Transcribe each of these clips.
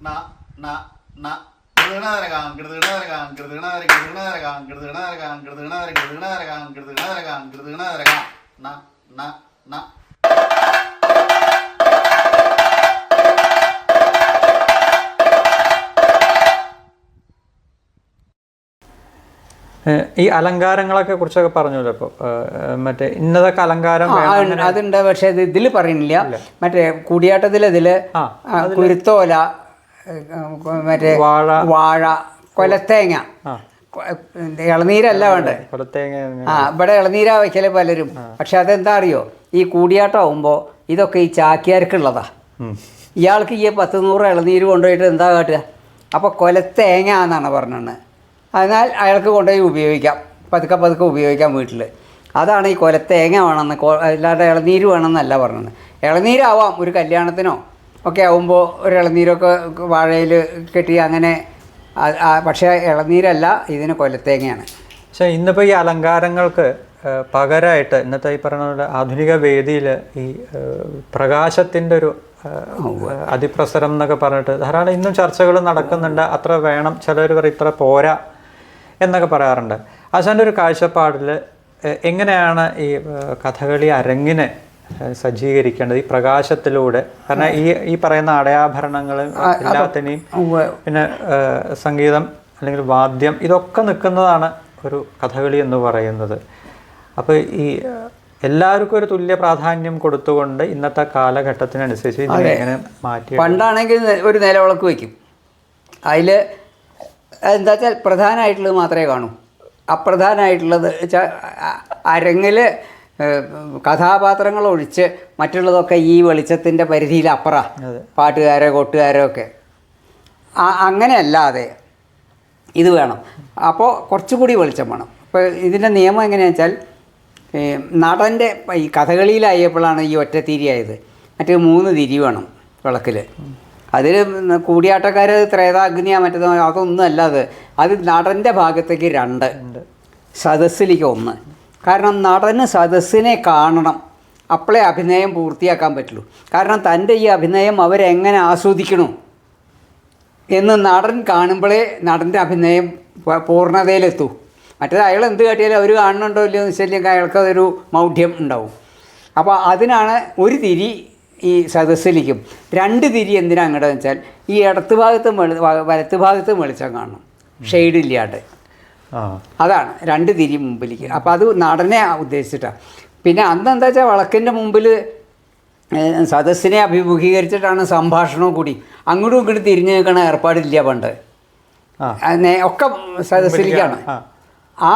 ന ന ന കൃതണരകാം കൃതണരകാം കൃതണര കൃതണരകാം കൃതണരകാം കൃതണര കൃതണരകാം കൃതണരകാം കൃതണരകാം ന ന ന. ഈ അലങ്കാരങ്ങളൊക്കെ കുറിച്ചൊക്കെ പറഞ്ഞല്ലോ. ഇപ്പോൾ മറ്റേ ഇന്നതൊക്കെ അലങ്കാരം അതുണ്ട്, പക്ഷെ ഇത് ഇതിൽ പറയുന്നില്ല. മറ്റേ കൂടിയാട്ടത്തിൽ ഇതിൽ കുരുത്തോല, മറ്റേ വാഴ, കൊലത്തേങ്ങ, ഇളനീരല്ല വേണ്ടത്. ഇവിടെ ഇളനീരാ വയ്ക്കല് പലരും. പക്ഷെ അതെന്താ അറിയോ, ഈ കൂടിയാട്ടം ആവുമ്പോൾ ഇതൊക്കെ ഈ ചാക്യാർക്കുള്ളതാ. ഇയാൾക്ക് ഈ 10-100 ഇളനീര് കൊണ്ടുപോയിട്ട് എന്താ കാട്ടുക? അപ്പോൾ കൊലത്തേങ്ങ എന്നാണ് പറഞ്ഞത്. അതിനാൽ അയാൾക്ക് കൊണ്ടുപോയി ഉപയോഗിക്കാം, പതുക്കെ പതുക്കെ ഉപയോഗിക്കാം വീട്ടിൽ. അതാണ് ഈ കൊലത്തേങ്ങ വേണമെന്ന്, അല്ലാതെ ഇളനീര് വേണമെന്നല്ല പറഞ്ഞത്. ഇളനീരാവാം ഒരു കല്യാണത്തിനോ ഒക്കെ ആവുമ്പോൾ ഒരു ഇളനീരൊക്കെ വാഴയിൽ കെട്ടി അങ്ങനെ, പക്ഷേ ഇളനീരല്ല, ഇതിന് കൊലത്തേങ്ങയാണ്. പക്ഷേ ഇന്നിപ്പോൾ ഈ അലങ്കാരങ്ങൾക്ക് പകരമായിട്ട് ഇന്നത്തെ ഈ പറയുന്ന ആധുനിക വേദിയിൽ ഈ പ്രകാശത്തിൻ്റെ ഒരു അതിപ്രസരം എന്നൊക്കെ പറഞ്ഞിട്ട് ധാരാളം ഇന്നും ചർച്ചകൾ നടക്കുന്നുണ്ട്. അത്ര വേണം, ചിലർ പറയും ഇത്ര പോരാ എന്നൊക്കെ പറയാറുണ്ട്. ആശാൻ്റെ ഒരു കാഴ്ചപ്പാടിൽ എങ്ങനെയാണ് ഈ കഥകളി അരങ്ങിനെ സജ്ജീകരിക്കേണ്ടത് ഈ പ്രകാശത്തിലൂടെ? കാരണം ഈ പറയുന്ന അടയാഭരണങ്ങളും എല്ലാത്തിനെയും പിന്നെ സംഗീതം അല്ലെങ്കിൽ വാദ്യം ഇതൊക്കെ നിൽക്കുന്നതാണ് ഒരു കഥകളി എന്ന് പറയുന്നത്. അപ്പോൾ ഈ എല്ലാവർക്കും ഒരു തുല്യ പ്രാധാന്യം കൊടുത്തുകൊണ്ട് ഇന്നത്തെ കാലഘട്ടത്തിനനുസരിച്ച് ഇതിനെ എങ്ങനെ മാറ്റി? പണ്ടാണെങ്കിൽ ഒരു നിലവിളക്ക് വയ്ക്കും, അതിൽ എന്താ വെച്ചാൽ പ്രധാനമായിട്ടുള്ളത് മാത്രമേ കാണൂ. അപ്രധാനമായിട്ടുള്ളത് വെച്ചാൽ അരങ്ങിൽ കഥാപാത്രങ്ങൾ ഒഴിച്ച് മറ്റുള്ളതൊക്കെ ഈ വെളിച്ചത്തിൻ്റെ പരിധിയിൽ അപ്പുറം, പാട്ടുകാരോ കൊട്ടുകാരോ ഒക്കെ. അങ്ങനെയല്ലാതെ ഇത് വേണം. അപ്പോൾ കുറച്ചുകൂടി വെളിച്ചം വേണം. അപ്പോൾ ഇതിൻ്റെ നിയമം എങ്ങനെയാണെന്ന് വെച്ചാൽ, നടൻ്റെ ഈ കഥകളിയിലായപ്പോഴാണ് ഈ ഒറ്റ തിരിയായത്. മറ്റേ 3 തിരി വേണം വിളക്കിൽ. അതിൽ കൂടിയാട്ടക്കാർ ത്രേതാഗ്നിയാ മറ്റേതോ അതൊന്നും അല്ലാതെ, അത് നടൻ്റെ ഭാഗത്തേക്ക് 2, സദസ്സിലേക്ക് 1. കാരണം നടന് സദസ്സിനെ കാണണം, അപ്പോഴേ അഭിനയം പൂർത്തിയാക്കാൻ പറ്റുള്ളൂ. കാരണം തൻ്റെ ഈ അഭിനയം അവരെങ്ങനെ ആസ്വദിക്കണു എന്ന് നടൻ കാണുമ്പോഴേ നടൻ്റെ അഭിനയം പൂർണ്ണതയിലെത്തൂ. മറ്റേത് അയാൾ എന്ത് കാട്ടിയാലും അവർ കാണുന്നുണ്ടോ ഇല്ലയോ എന്ന് വെച്ചാൽ അയാൾക്കതൊരു മൗഢ്യം ഉണ്ടാവും. അപ്പോൾ അതിനാണ് ഒരു തിരി ഈ സദസ്സിലേക്കും. 2 തിരി എന്തിനാ അങ്ങോട്ട് വെച്ചാൽ, ഈ ഇടത്ത് ഭാഗത്തും വലത്ത് ഭാഗത്തും വെളിച്ചം കാണണം, ഷെയ്ഡ് ഇല്ലാണ്ട്. അതാണ് 2 തിരി മുമ്പിലേക്ക്. അപ്പോൾ അത് നടനെ ഉദ്ദേശിച്ചിട്ടാണ്. പിന്നെ അന്ന് എന്താ വെച്ചാൽ വിളക്കിൻ്റെ മുമ്പിൽ സദസ്സിനെ അഭിമുഖീകരിച്ചിട്ടാണ് സംഭാഷണവും കൂടി. അങ്ങോട്ടും ഇങ്ങോട്ടും തിരിഞ്ഞു നിൽക്കണ ഏർപ്പാടില്ല പണ്ട്, ഒക്കെ സദസ്സിലേക്കാണ്. ആ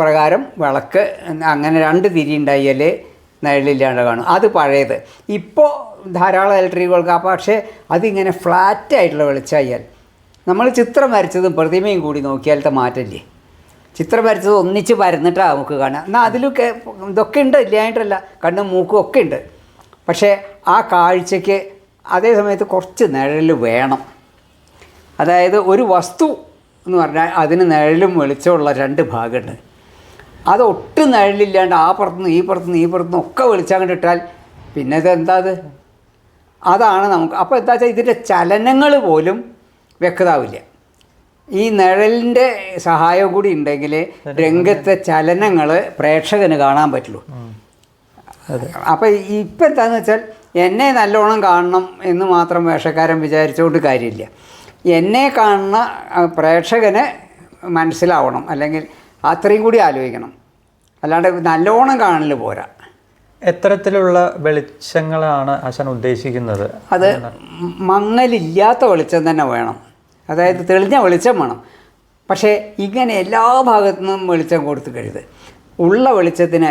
പ്രകാരം വിളക്ക് അങ്ങനെ 2 തിരി ഉണ്ടായാൽ നിഴലില്ലാണ്ട് കാണും. അത് പഴയത്. ഇപ്പോൾ ധാരാളം ഇലക്ട്രിക്കുകൾക്ക്. പക്ഷേ അതിങ്ങനെ ഫ്ലാറ്റായിട്ടുള്ള വെളിച്ചമായാൽ, നമ്മൾ ചിത്രം വരച്ചതും പ്രതിമയും കൂടി നോക്കിയാലത്തെ മാറ്റമില്ലേ? ചിത്രം വരച്ചത് ഒന്നിച്ച് പരന്നിട്ടാണ് നമുക്ക് കാണാം. എന്നാൽ അതിലൊക്കെ ഇതൊക്കെ ഉണ്ട്, ഇല്ലായിട്ടല്ല, കണ്ണും മൂക്കും ഒക്കെ ഉണ്ട്. പക്ഷേ ആ കാഴ്ചയ്ക്ക് അതേ സമയത്ത് കുറച്ച് നിഴൽ വേണം. അതായത് ഒരു വസ്തു എന്ന് പറഞ്ഞാൽ അതിന് നിഴലും വെളിച്ചമുള്ള 2 ഭാഗമുണ്ട്. അതൊട്ടും നിഴലില്ലാണ്ട് ആ പുറത്തുനിന്ന് ഈ പുറത്തുനിന്ന് ഈ പുറത്തുനിന്ന് ഒക്കെ വെളിച്ചം കണ്ടിട്ടാൽ പിന്നെ ഇതെന്താ അത്? അതാണ് നമുക്ക്. അപ്പോൾ എന്താ വെച്ചാൽ ഇതിൻ്റെ ചലനങ്ങൾ പോലും വ്യക്തമാവില്ല. ഈ നിഴലിൻ്റെ സഹായം കൂടി ഉണ്ടെങ്കിൽ രംഗത്തെ ചലനങ്ങൾ പ്രേക്ഷകന് കാണാൻ പറ്റുള്ളൂ. അപ്പോൾ ഇപ്പം എന്താണെന്ന് വെച്ചാൽ, എന്നെ നല്ലോണം കാണണം എന്ന് മാത്രം വേഷക്കാരൻ വിചാരിച്ചുകൊണ്ട് കാര്യമില്ല. എന്നെ കാണുന്ന പ്രേക്ഷകന് മനസ്സിലാവണം, അല്ലെങ്കിൽ അത്രയും കൂടി ആലോചിക്കണം. അല്ലാണ്ട് നല്ലോണം കാണൽ പോരാ. എത്തരത്തിലുള്ള വെളിച്ചങ്ങളാണ് ആശാൻ ഉദ്ദേശിക്കുന്നത്? അത് മങ്ങലില്ലാത്ത വെളിച്ചം തന്നെ വേണം. അതായത് തെളിഞ്ഞ വെളിച്ചം വേണം. പക്ഷേ ഇങ്ങനെ എല്ലാ ഭാഗത്തു നിന്നും വെളിച്ചം കൊടുത്തുകരുത്. ഉള്ള വെളിച്ചത്തിന്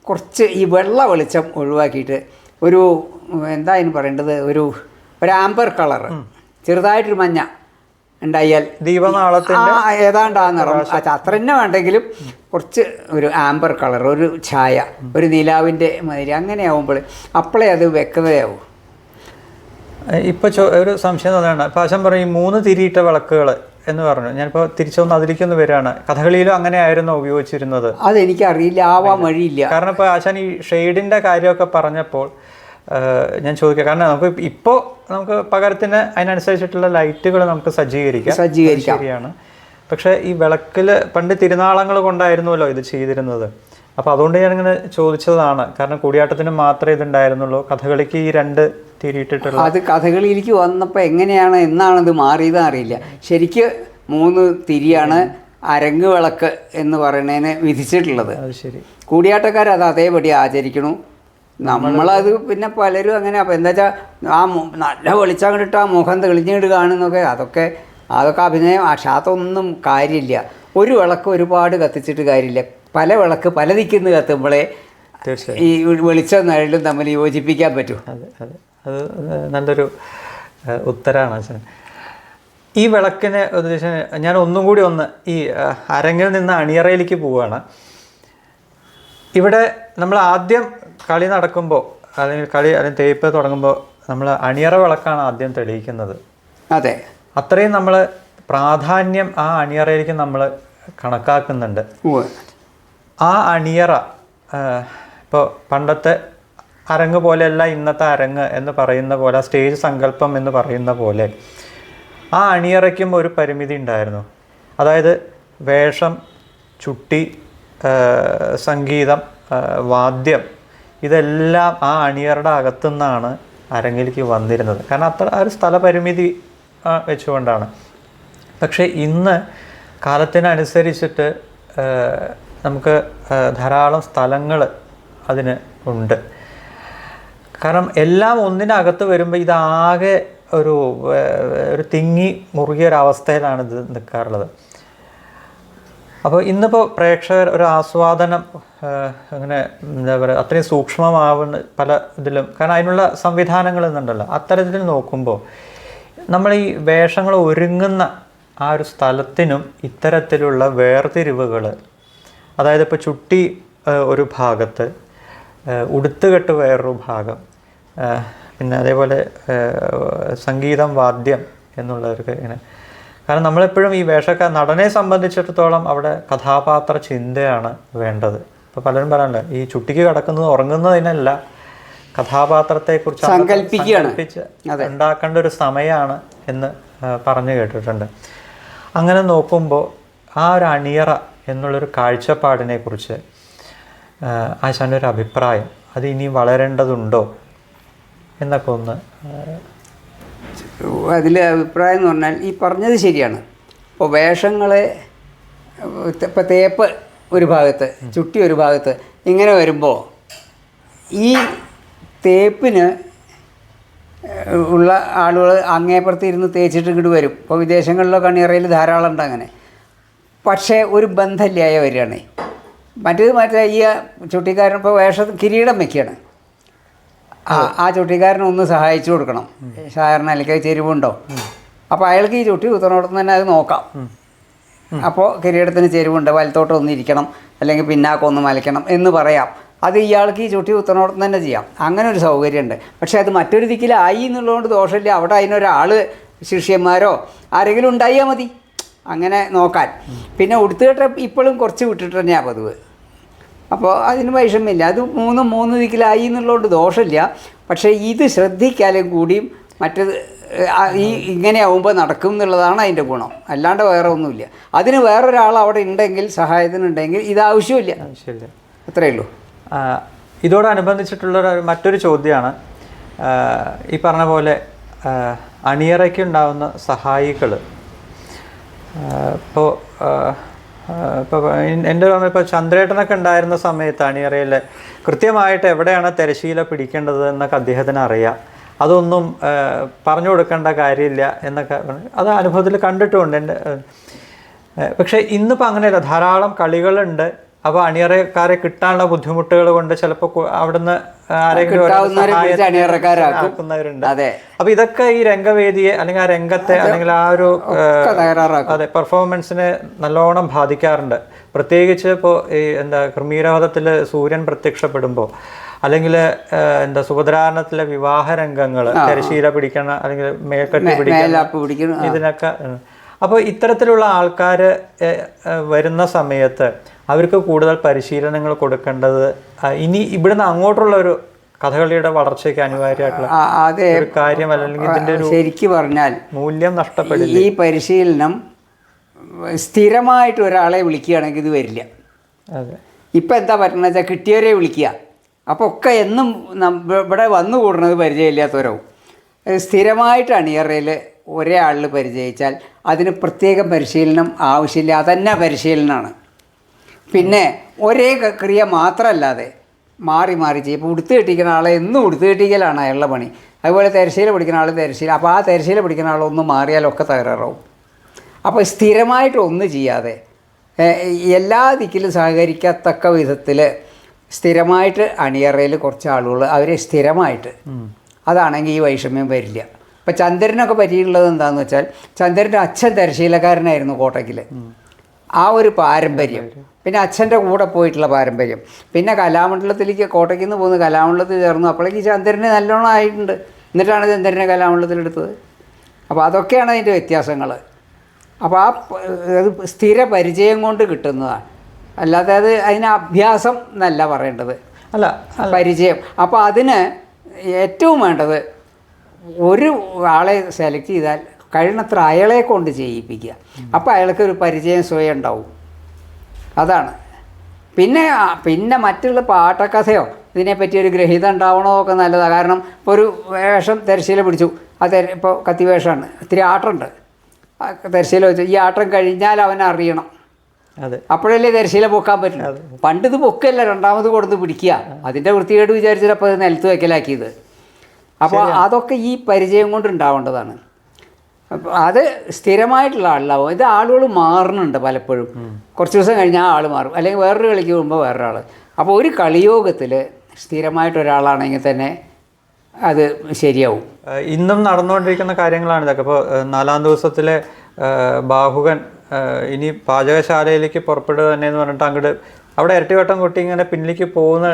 കുറച്ച് ഈ വെള്ള വെളിച്ചം ഒഴിവാക്കിയിട്ട് ഒരു എന്താ അതിന് പറയേണ്ടത്, ഒരു ആംബർ കളർ, ചെറുതായിട്ടൊരു മഞ്ഞ ഉണ്ടായാൽ ദീപനാളത്തിൻ്റെ ഏതാണ്ട് ആ നിറം അത്ര തന്നെ വേണ്ടെങ്കിലും കുറച്ച് ഒരു ആംബർ കളർ, ഒരു ഛായ, ഒരു നിലാവിൻ്റെ മാതിരി അങ്ങനെ ആവുമ്പോൾ അപ്പോഴേ അത് വ്യക്തതയാവും. ഇപ്പോൾ ഒരു സംശയം അതാണ്. ഇപ്പോൾ ആശാൻ പറയും 3 തിരിയിട്ട വിളക്കുകൾ എന്ന് പറഞ്ഞു. ഞാനിപ്പോൾ തിരിച്ചൊന്ന് അതിലേക്കൊന്ന് വരികയാണ്. കഥകളിയിലും അങ്ങനെ ആയിരുന്നു ഉപയോഗിച്ചിരുന്നത്? അതെനിക്കറിയില്ല, ആവാൻ വഴിയില്ല. കാരണം ഇപ്പോൾ ആശാൻ ഈ ഷെയ്ഡിൻ്റെ കാര്യമൊക്കെ പറഞ്ഞപ്പോൾ ഞാൻ ചോദിക്കാം. കാരണം നമുക്ക് ഇപ്പോൾ നമുക്ക് പകരത്തിന് അതിനനുസരിച്ചിട്ടുള്ള ലൈറ്റുകൾ നമുക്ക് സജ്ജീകരിക്കാം. ശരിയാണ്. പക്ഷേ ഈ വിളക്കിൽ പണ്ട് തിരുനാളങ്ങൾ കൊണ്ടായിരുന്നല്ലോ ഇത് ചെയ്തിരുന്നത്. അപ്പോൾ അതുകൊണ്ട് ഞാനിങ്ങനെ ചോദിച്ചതാണ്. കാരണം കൂടിയാട്ടത്തിന് മാത്രമേ ഇതുണ്ടായിരുന്നുള്ളൂ. കഥകളിക്ക് ഈ 2 തിരിയിട്ടിട്ടുള്ള അത് കഥകളിയിലേക്ക് വന്നപ്പോൾ എങ്ങനെയാണ് എന്നാണിത് മാറിയതെന്ന് അറിയില്ല. ശരിക്ക് 3 തിരിയാണ് അരങ്ങ് വിളക്ക് എന്ന് പറയുന്നതിന് വിധിച്ചിട്ടുള്ളത്. അത് ശരി. കൂടിയാട്ടക്കാർ അത് അതേപടി ആചരിക്കണു. നമ്മളത് പിന്നെ പലരും അങ്ങനെ. അപ്പോൾ എന്താ വെച്ചാൽ നല്ല വെളിച്ചം കണ്ടിട്ട് ആ മുഖം തെളിഞ്ഞിട്ട് കാണുന്നൊക്കെ അതൊക്കെ അഭിനയം. അതൊന്നും കാര്യമില്ല. ഒരു വിളക്ക് ഒരുപാട് കത്തിച്ചിട്ട് കാര്യമില്ല. പല വിളക്ക് പല ദിക്കിന്ന് കത്തുമ്പോഴേ ഈ വെളിച്ചം നിഴലും തമ്മിൽ യോജിപ്പിക്കാൻ പറ്റും. അതെ അതെ, അത് നല്ലൊരു ഉത്തരമാണ് അച്ഛൻ. ഈ വിളക്കിനെ ഉദ്ദേശിച്ച് ഞാൻ ഒന്നും കൂടി ഈ അരങ്ങിൽ നിന്ന് അണിയറയിലേക്ക് പോവുകയാണ്. ഇവിടെ നമ്മൾ ആദ്യം കളി നടക്കുമ്പോൾ അല്ലെങ്കിൽ തേപ്പ് തുടങ്ങുമ്പോൾ നമ്മൾ അണിയറ വിളക്കാണ് ആദ്യം തെളിയിക്കുന്നത്. അതെ, അത്രയും നമ്മൾ പ്രാധാന്യം ആ അണിയറയിലേക്ക് നമ്മൾ കണക്കാക്കുന്നുണ്ട്. ആ അണിയറ ഇപ്പോൾ പണ്ടത്തെ അരങ്ങ് പോലെയല്ല ഇന്നത്തെ അരങ്ങ് എന്ന് പറയുന്ന പോലെ, സ്റ്റേജ് സങ്കല്പം എന്ന് പറയുന്ന പോലെ ആ അണിയറയ്ക്കും ഒരു പരിമിതി ഉണ്ടായിരുന്നു. അതായത് വേഷം, ചുട്ടി, സംഗീതം, വാദ്യം, ഇതെല്ലാം ആ അണിയറുടെ അകത്തുനിന്നാണ് അരങ്ങിലേക്ക് വന്നിരുന്നത്. കാരണം അത്ര ഒരു സ്ഥലപരിമിതി വെച്ചുകൊണ്ടാണ്. പക്ഷേ ഇന്ന് കാലത്തിനനുസരിച്ചിട്ട് നമുക്ക് ധാരാളം സ്ഥലങ്ങൾ അതിന് ഉണ്ട്. കാരണം എല്ലാം ഒന്നിനകത്ത് വരുമ്പോൾ ഇതാകെ ഒരു തിങ്ങി മുറുകിയൊരവസ്ഥയിലാണ് ഇത് നിൽക്കാറുള്ളത്. അപ്പോൾ ഇന്നിപ്പോൾ പ്രേക്ഷകർ ഒരു ആസ്വാദനം അങ്ങനെ എന്താ പറയുക അത്രയും സൂക്ഷ്മമാവുന്ന പല ഇതിലും, കാരണം അതിനുള്ള സംവിധാനങ്ങൾ ഇന്നുണ്ടല്ലോ. അത്തരത്തിൽ നോക്കുമ്പോൾ നമ്മൾ ഈ വേഷങ്ങൾ ഒരുങ്ങുന്ന ആ ഒരു സ്ഥലത്തിനും ഇത്തരത്തിലുള്ള വേർതിരിവുകൾ, അതായത് ഇപ്പോൾ ചുട്ടി ഒരു ഭാഗത്ത്, ഉടുത്തുകെട്ട് വേറൊരു ഭാഗം, പിന്നെ അതേപോലെ സംഗീതം, വാദ്യം എന്നുള്ളവർക്ക് ഇങ്ങനെ. കാരണം നമ്മളെപ്പോഴും ഈ നടനെ സംബന്ധിച്ചിടത്തോളം അവിടെ കഥാപാത്ര ചിന്തയാണ് വേണ്ടത്. ഇപ്പോൾ പലരും പറയാനുണ്ട് ഈ ചുട്ടിക്ക് കിടക്കുന്നത് ഉറങ്ങുന്നതിനല്ല, കഥാപാത്രത്തെക്കുറിച്ച് സങ്കല്പിച്ച് ഉണ്ടാക്കേണ്ട ഒരു സമയമാണ് എന്ന് പറഞ്ഞു കേട്ടിട്ടുണ്ട്. അങ്ങനെ നോക്കുമ്പോൾ ആ ഒരു അണിയറ എന്നുള്ളൊരു കാഴ്ചപ്പാടിനെ കുറിച്ച് ആശാൻ്റെ ഒരു അഭിപ്രായം, അത് ഇനി വളരേണ്ടതുണ്ടോ എന്നൊക്കെ ഒന്ന്. അതിൽ അഭിപ്രായം എന്ന് പറഞ്ഞാൽ ഈ പറഞ്ഞത് ശരിയാണ്. ഇപ്പോൾ വേഷങ്ങളെ ഇപ്പോൾ തേപ്പ് ഒരു ഭാഗത്ത്, ചുട്ടി ഒരു ഭാഗത്ത്, ഇങ്ങനെ വരുമ്പോൾ ഈ തേപ്പിന് ഉള്ള ആളുകൾ അങ്ങേപ്പുറത്ത് ഇരുന്ന് തേച്ചിട്ട് ഇങ്ങോട്ട് വരും. ഇപ്പോൾ വിദേശങ്ങളിലൊക്കെ അണിയറയിൽ ധാരാളം ഉണ്ട് അങ്ങനെ. പക്ഷേ ഒരു ബന്ധമില്ലായ വരികയാണ്. മറ്റേ ഈ ചുട്ടിക്കാരൻ ഇപ്പോൾ കിരീടം വയ്ക്കുകയാണ്. ആ ചുട്ടിക്കാരനെ ഒന്ന് സഹായിച്ചു കൊടുക്കണം. സാധാരണ അല്ലെങ്കിൽ ചെരുവുണ്ടോ, അപ്പോൾ അയാൾക്ക് ഈ ചുട്ടി കുത്തനോടത്ത് തന്നെ അത് നോക്കാം. അപ്പോൾ കിരീടത്തിന് ചെരുവുണ്ട്, വലത്തോട്ട് ഒന്നിരിക്കണം, അല്ലെങ്കിൽ പിന്നാക്കം ഒന്ന് മലയ്ക്കണം എന്ന് പറയാം. അത് ഇയാൾക്ക് ഈ ചുട്ടി കുത്തനോടത്ത് തന്നെ ചെയ്യാം. അങ്ങനെ ഒരു സൗകര്യമുണ്ട്. പക്ഷേ അത് മറ്റൊരു ദിക്കിലായി എന്നുള്ളതുകൊണ്ട് ദോഷമില്ല. അവിടെ അതിനൊരാൾ, ശിഷ്യന്മാരോ ആരെങ്കിലും ഉണ്ടായാൽ മതി അങ്ങനെ നോക്കാൻ. പിന്നെ ഉടുത്തുകെട്ട ഇപ്പോഴും കുറച്ച് വിട്ടിട്ട് തന്നെയാണ് പതിവ്. അപ്പോൾ അതിന് വിഷമില്ല. അത് മൂന്ന് ദിക്കിലായി എന്നുള്ളതുകൊണ്ട് ദോഷമില്ല. പക്ഷേ ഇത് ശ്രദ്ധിക്കാലും കൂടിയും മറ്റേത് ഇങ്ങനെ ആവുമ്പോൾ നടക്കും എന്നുള്ളതാണ് അതിൻ്റെ ഗുണം. അല്ലാണ്ട് വേറെ ഒന്നുമില്ല. അതിന് വേറൊരാൾ അവിടെ ഉണ്ടെങ്കിൽ, സഹായത്തിനുണ്ടെങ്കിൽ ഇത് ആവശ്യമില്ല. അത്രയേ ഉള്ളൂ. ഇതോടനുബന്ധിച്ചിട്ടുള്ള മറ്റൊരു ചോദ്യമാണ് ഈ പറഞ്ഞ പോലെ അണിയറയ്ക്കുണ്ടാവുന്ന സഹായികൾ. ഇപ്പോൾ എൻ്റെ ഇപ്പോൾ ചന്ദ്രേട്ടനൊക്കെ ഉണ്ടായിരുന്ന സമയത്ത് അണിയറയിൽ കൃത്യമായിട്ട് എവിടെയാണ് തിരശീല പിടിക്കേണ്ടത് എന്നൊക്കെ അദ്ദേഹത്തിന് അറിയാം. അതൊന്നും പറഞ്ഞു കൊടുക്കേണ്ട കാര്യമില്ല എന്നൊക്കെ അത് അനുഭവത്തിൽ കണ്ടിട്ടുമുണ്ട് എൻ്റെ. പക്ഷേ ഇന്നിപ്പോൾ അങ്ങനെയല്ല, ധാരാളം കളികളുണ്ട്. അപ്പോൾ അണിയറക്കാരെ കിട്ടാനുള്ള ബുദ്ധിമുട്ടുകൾ കൊണ്ട് ചിലപ്പോൾ അവിടുന്ന് ആരെങ്കിലും ആക്കുന്നവരുണ്ട്. അപ്പോൾ ഇതൊക്കെ ഈ രംഗവേദിയെ അല്ലെങ്കിൽ ആ രംഗത്തെ അല്ലെങ്കിൽ ആ ഒരു അതെ പെർഫോമൻസിനെ നല്ലോണം ബാധിക്കാറുണ്ട്. പ്രത്യേകിച്ച് ഇപ്പോൾ ഈ കൃമീരവധത്തിൽ സൂര്യൻ പ്രത്യക്ഷപ്പെടുമ്പോൾ, അല്ലെങ്കിൽ സുഭദ്രാരണത്തിലെ വിവാഹ രംഗങ്ങൾ, തിരശീല പിടിക്കണം അല്ലെങ്കിൽ മേൽക്കെട്ടി പിടിക്കണം, ഇതിനൊക്കെ. അപ്പോൾ ഇത്തരത്തിലുള്ള ആൾക്കാർ വരുന്ന സമയത്ത് അവർക്ക് കൂടുതൽ പരിശീലനങ്ങൾ കൊടുക്കേണ്ടത് ഇനി ഇവിടുന്ന് അങ്ങോട്ടുള്ളൊരു കഥകളിയുടെ വളർച്ചയ്ക്ക് അനിവാര്യമായിട്ടുള്ള അതെ ഒരു കാര്യം, അല്ലെങ്കിൽ ഇതിന്റെ ഒരു ശരിക്ക് പറഞ്ഞാൽ മൂല്യം നഷ്ടപ്പെടില്ല. ഈ പരിശീലനം സ്ഥിരമായിട്ട് ഒരാളെ വിളിക്കുകയാണെങ്കിൽ ഇത് വരില്ല. അതെ. ഇപ്പം എന്താ പറ്റുന്നത് വെച്ചാൽ കിട്ടിയവരെ വിളിക്കുക. അപ്പോൾ ഒക്കെ എന്നും ഇവിടെ വന്നു കൂടുന്നത് പരിചയമില്ലാത്തവരാവും. സ്ഥിരമായിട്ട് അണിയറയിൽ ഒരേ ആളിൽ പരിചയിച്ചാൽ അതിന് പ്രത്യേകം പരിശീലനം ആവശ്യമില്ല. അതന്നെ പരിശീലനമാണ്. പിന്നെ ഒരേ ക്രിയ മാത്രമല്ലാതെ മാറി മാറി ചെയ്യും. ഇപ്പോൾ ഉടുത്ത് കെട്ടിക്കുന്ന ആളെ എന്നും ഉടുത്ത് കെട്ടിക്കലാണ് അയാളുടെ പണി. അതുപോലെ തിരശ്ശീല പിടിക്കുന്ന ആൾ തിരശ്ശീല. അപ്പോൾ ആ തിരശ്ശീല പിടിക്കുന്ന ആളൊന്ന് മാറിയാലൊക്കെ തകരാറാവും. അപ്പോൾ സ്ഥിരമായിട്ട് ഒന്നും ചെയ്യാതെ എല്ലാ ദിക്കിലും സഹകരിക്കത്തക്ക വിധത്തിൽ സ്ഥിരമായിട്ട് അണിയറയിൽ കുറച്ച് ആളുകൾ അവരെ സ്ഥിരമായിട്ട്, അതാണെങ്കിൽ ഈ വൈഷമ്യം വരില്ല. ഇപ്പം ചന്ദ്രനൊക്കെ പറ്റിയിട്ടുള്ളത് എന്താണെന്ന് വെച്ചാൽ ചന്ദ്രൻ്റെ അച്ഛൻ തിരശ്ശീലക്കാരനായിരുന്നു കോട്ടയ്ക്കിൽ. ആ ഒരു പാരമ്പര്യം, പിന്നെ അച്ഛൻ്റെ കൂടെ പോയിട്ടുള്ള പാരമ്പര്യം, പിന്നെ കലാമണ്ഡലത്തിലേക്ക് കോട്ടയ്ക്ക് നിന്ന് പോകുന്ന കലാമണ്ഡലത്തിൽ ചേർന്നു. അപ്പോഴേക്ക് ചന്ദ്രന് നല്ലോണം ആയിട്ടുണ്ട്. എന്നിട്ടാണ് ചന്ദ്രനെ കലാമണ്ഡലത്തിലെടുത്തത്. അപ്പോൾ അതൊക്കെയാണ് അതിൻ്റെ വ്യത്യാസങ്ങൾ. അപ്പോൾ അത് സ്ഥിര പരിചയം കൊണ്ട് കിട്ടുന്നതാണ്, അല്ലാതെ അതിന് അഭ്യാസം എന്നല്ല പറയേണ്ടത്, അല്ല പരിചയം. അപ്പോൾ അതിന് ഏറ്റവും വേണ്ടത് ഒരു ആളെ സെലക്ട് ചെയ്താൽ കഴിയുന്നത്ര അയാളെ കൊണ്ട് ചെയ്യിപ്പിക്കുക. അപ്പോൾ അയാൾക്ക് ഒരു പരിചയം സ്വയം ഉണ്ടാവും. അതാണ്. പിന്നെ മറ്റുള്ള പാട്ടക്കഥയോ ഇതിനെപ്പറ്റി ഒരു ഗ്രഹീത ഉണ്ടാവണോ ഒക്കെ നല്ലതാണ്. കാരണം ഇപ്പോൾ ഒരു വേഷം തിരശ്ശീല പിടിച്ചു, ഇപ്പോൾ കത്തി വേഷമാണ്, ഇത്തിരി ആട്ടമുണ്ട്, തിരശ്ശീല വെച്ചു. ഈ ആട്ടം കഴിഞ്ഞാൽ അവൻ അറിയണം. അതെ. അപ്പോഴല്ലേ തിരശ്ശീല പൊക്കാൻ പറ്റും. പണ്ട് ഇത് പൊക്കല്ല, രണ്ടാമത് കൊടുത്ത് പിടിക്കുക. അതിൻ്റെ വൃത്തികേട് വിചാരിച്ചിട്ട് അപ്പോൾ അത് നിലത്ത് വയ്ക്കലാക്കിയത്. അപ്പോൾ അതൊക്കെ ഈ പരിചയം കൊണ്ട് ഉണ്ടാവേണ്ടതാണ്. അത് സ്ഥിരമായിട്ടുള്ള ആളിലാവും. ഇത് ആളുകൾ മാറുന്നുണ്ട് പലപ്പോഴും. കുറച്ച് ദിവസം കഴിഞ്ഞാൽ ആ ആൾ മാറും, അല്ലെങ്കിൽ വേറൊരു കളിക്ക് പോകുമ്പോൾ വേറൊരാൾ. അപ്പോൾ ഒരു കളിയോഗത്തിൽ സ്ഥിരമായിട്ടൊരാളാണെങ്കിൽ തന്നെ അത് ശരിയാവും. ഇന്നും നടന്നുകൊണ്ടിരിക്കുന്ന കാര്യങ്ങളാണ് ഇതൊക്കെ. ഇപ്പോൾ 4-ാം ദിവസത്തിലെ ബാഹുകൻ ഇനി പാചകശാലയിലേക്ക് പുറപ്പെടുക തന്നെ എന്ന് പറഞ്ഞിട്ട് അങ്ങോട്ട് അവിടെ ഇരട്ടിവട്ടം കൊട്ടി ഇങ്ങനെ പിന്നിലേക്ക് പോകുന്ന,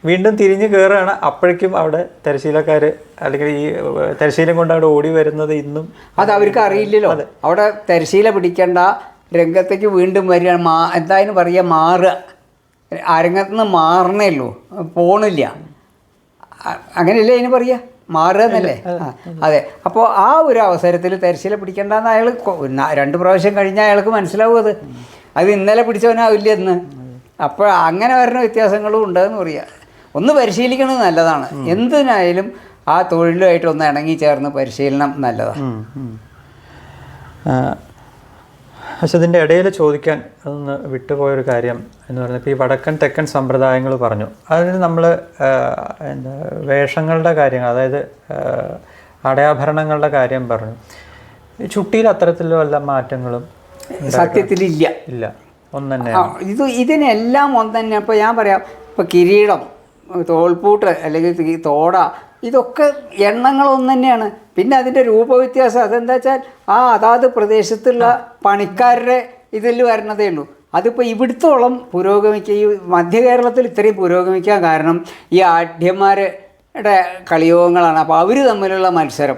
വീണ്ടും തിരിഞ്ഞ് കയറുകയാണ്. അപ്പോഴേക്കും അവിടെ തിരശ്ശീലക്കാർ അല്ലെങ്കിൽ ഈ തിരശ്ശീലം കൊണ്ട് അവിടെ ഓടി വരുന്നത് ഇന്നും അത് അവർക്ക് അറിയില്ലല്ലോ. അവിടെ തിരശ്ശീല പിടിക്കേണ്ട രംഗത്തേക്ക് വീണ്ടും വരികയാണ്. എന്തായാലും പറയുക, മാറുക. അരങ്ങത്തു നിന്ന് മാറണേ ഉള്ളൂ, പോണില്ല. അങ്ങനെയല്ലേ അതിന് പറയുക, മാറുക എന്നല്ലേ? അതെ. അപ്പോൾ ആ ഒരു അവസരത്തിൽ തിരശ്ശീല പിടിക്കേണ്ടെന്ന് അയാൾ 2 പ്രാവശ്യം കഴിഞ്ഞാൽ അയാൾക്ക് മനസ്സിലാവും അത് ഇന്നലെ പിടിച്ചവനാവില്ല എന്ന്. അപ്പോൾ അങ്ങനെ വരുന്ന വ്യത്യാസങ്ങളും ഉണ്ടെന്ന് പറയുക. ഒന്ന് പരിശീലിക്കുന്നത് നല്ലതാണ്. എന്തിനായാലും ആ തൊഴിലുമായിട്ട് ഒന്ന് ഇണങ്ങി ചേർന്ന് പരിശീലനം നല്ലതാണ്. പക്ഷെ ഇതിൻ്റെ ഇടയിൽ ചോദിക്കാൻ അതൊന്ന് വിട്ടുപോയൊരു കാര്യം എന്ന് പറയുന്നത്, ഇപ്പോൾ ഈ വടക്കൻ തെക്കൻ സമ്പ്രദായങ്ങൾ പറഞ്ഞു, അതിന് നമ്മൾ വേഷങ്ങളുടെ കാര്യങ്ങൾ, അതായത് അടയാഭരണങ്ങളുടെ കാര്യം പറഞ്ഞു. ചുട്ടിയിൽ അത്തരത്തിലുള്ള വല്ല മാറ്റങ്ങളും സത്യത്തിലില്ല. ഇല്ല, ഒന്ന് തന്നെ. ഇതിനെല്ലാം ഒന്ന് തന്നെ. ഇപ്പോൾ ഞാൻ പറയാം, ഇപ്പോൾ കിരീടം, തോൾപ്പൂട്ട് അല്ലെങ്കിൽ തോട, ഇതൊക്കെ എണ്ണങ്ങളൊന്നു തന്നെയാണ്. പിന്നെ അതിൻ്റെ രൂപവ്യത്യാസം അതെന്താ വെച്ചാൽ അതാത് പ്രദേശത്തുള്ള പണിക്കാരുടെ ഇതിൽ വരണതേ ഉള്ളൂ. അതിപ്പോൾ ഇവിടുത്തോളം പുരോഗമിക്കുക, ഈ മധ്യ കേരളത്തിൽ ഇത്രയും പുരോഗമിക്കാൻ കാരണം ഈ ആഢ്യന്മാരുടെ കളിയോഗങ്ങളാണ്. അപ്പോൾ അവർ തമ്മിലുള്ള മത്സരം.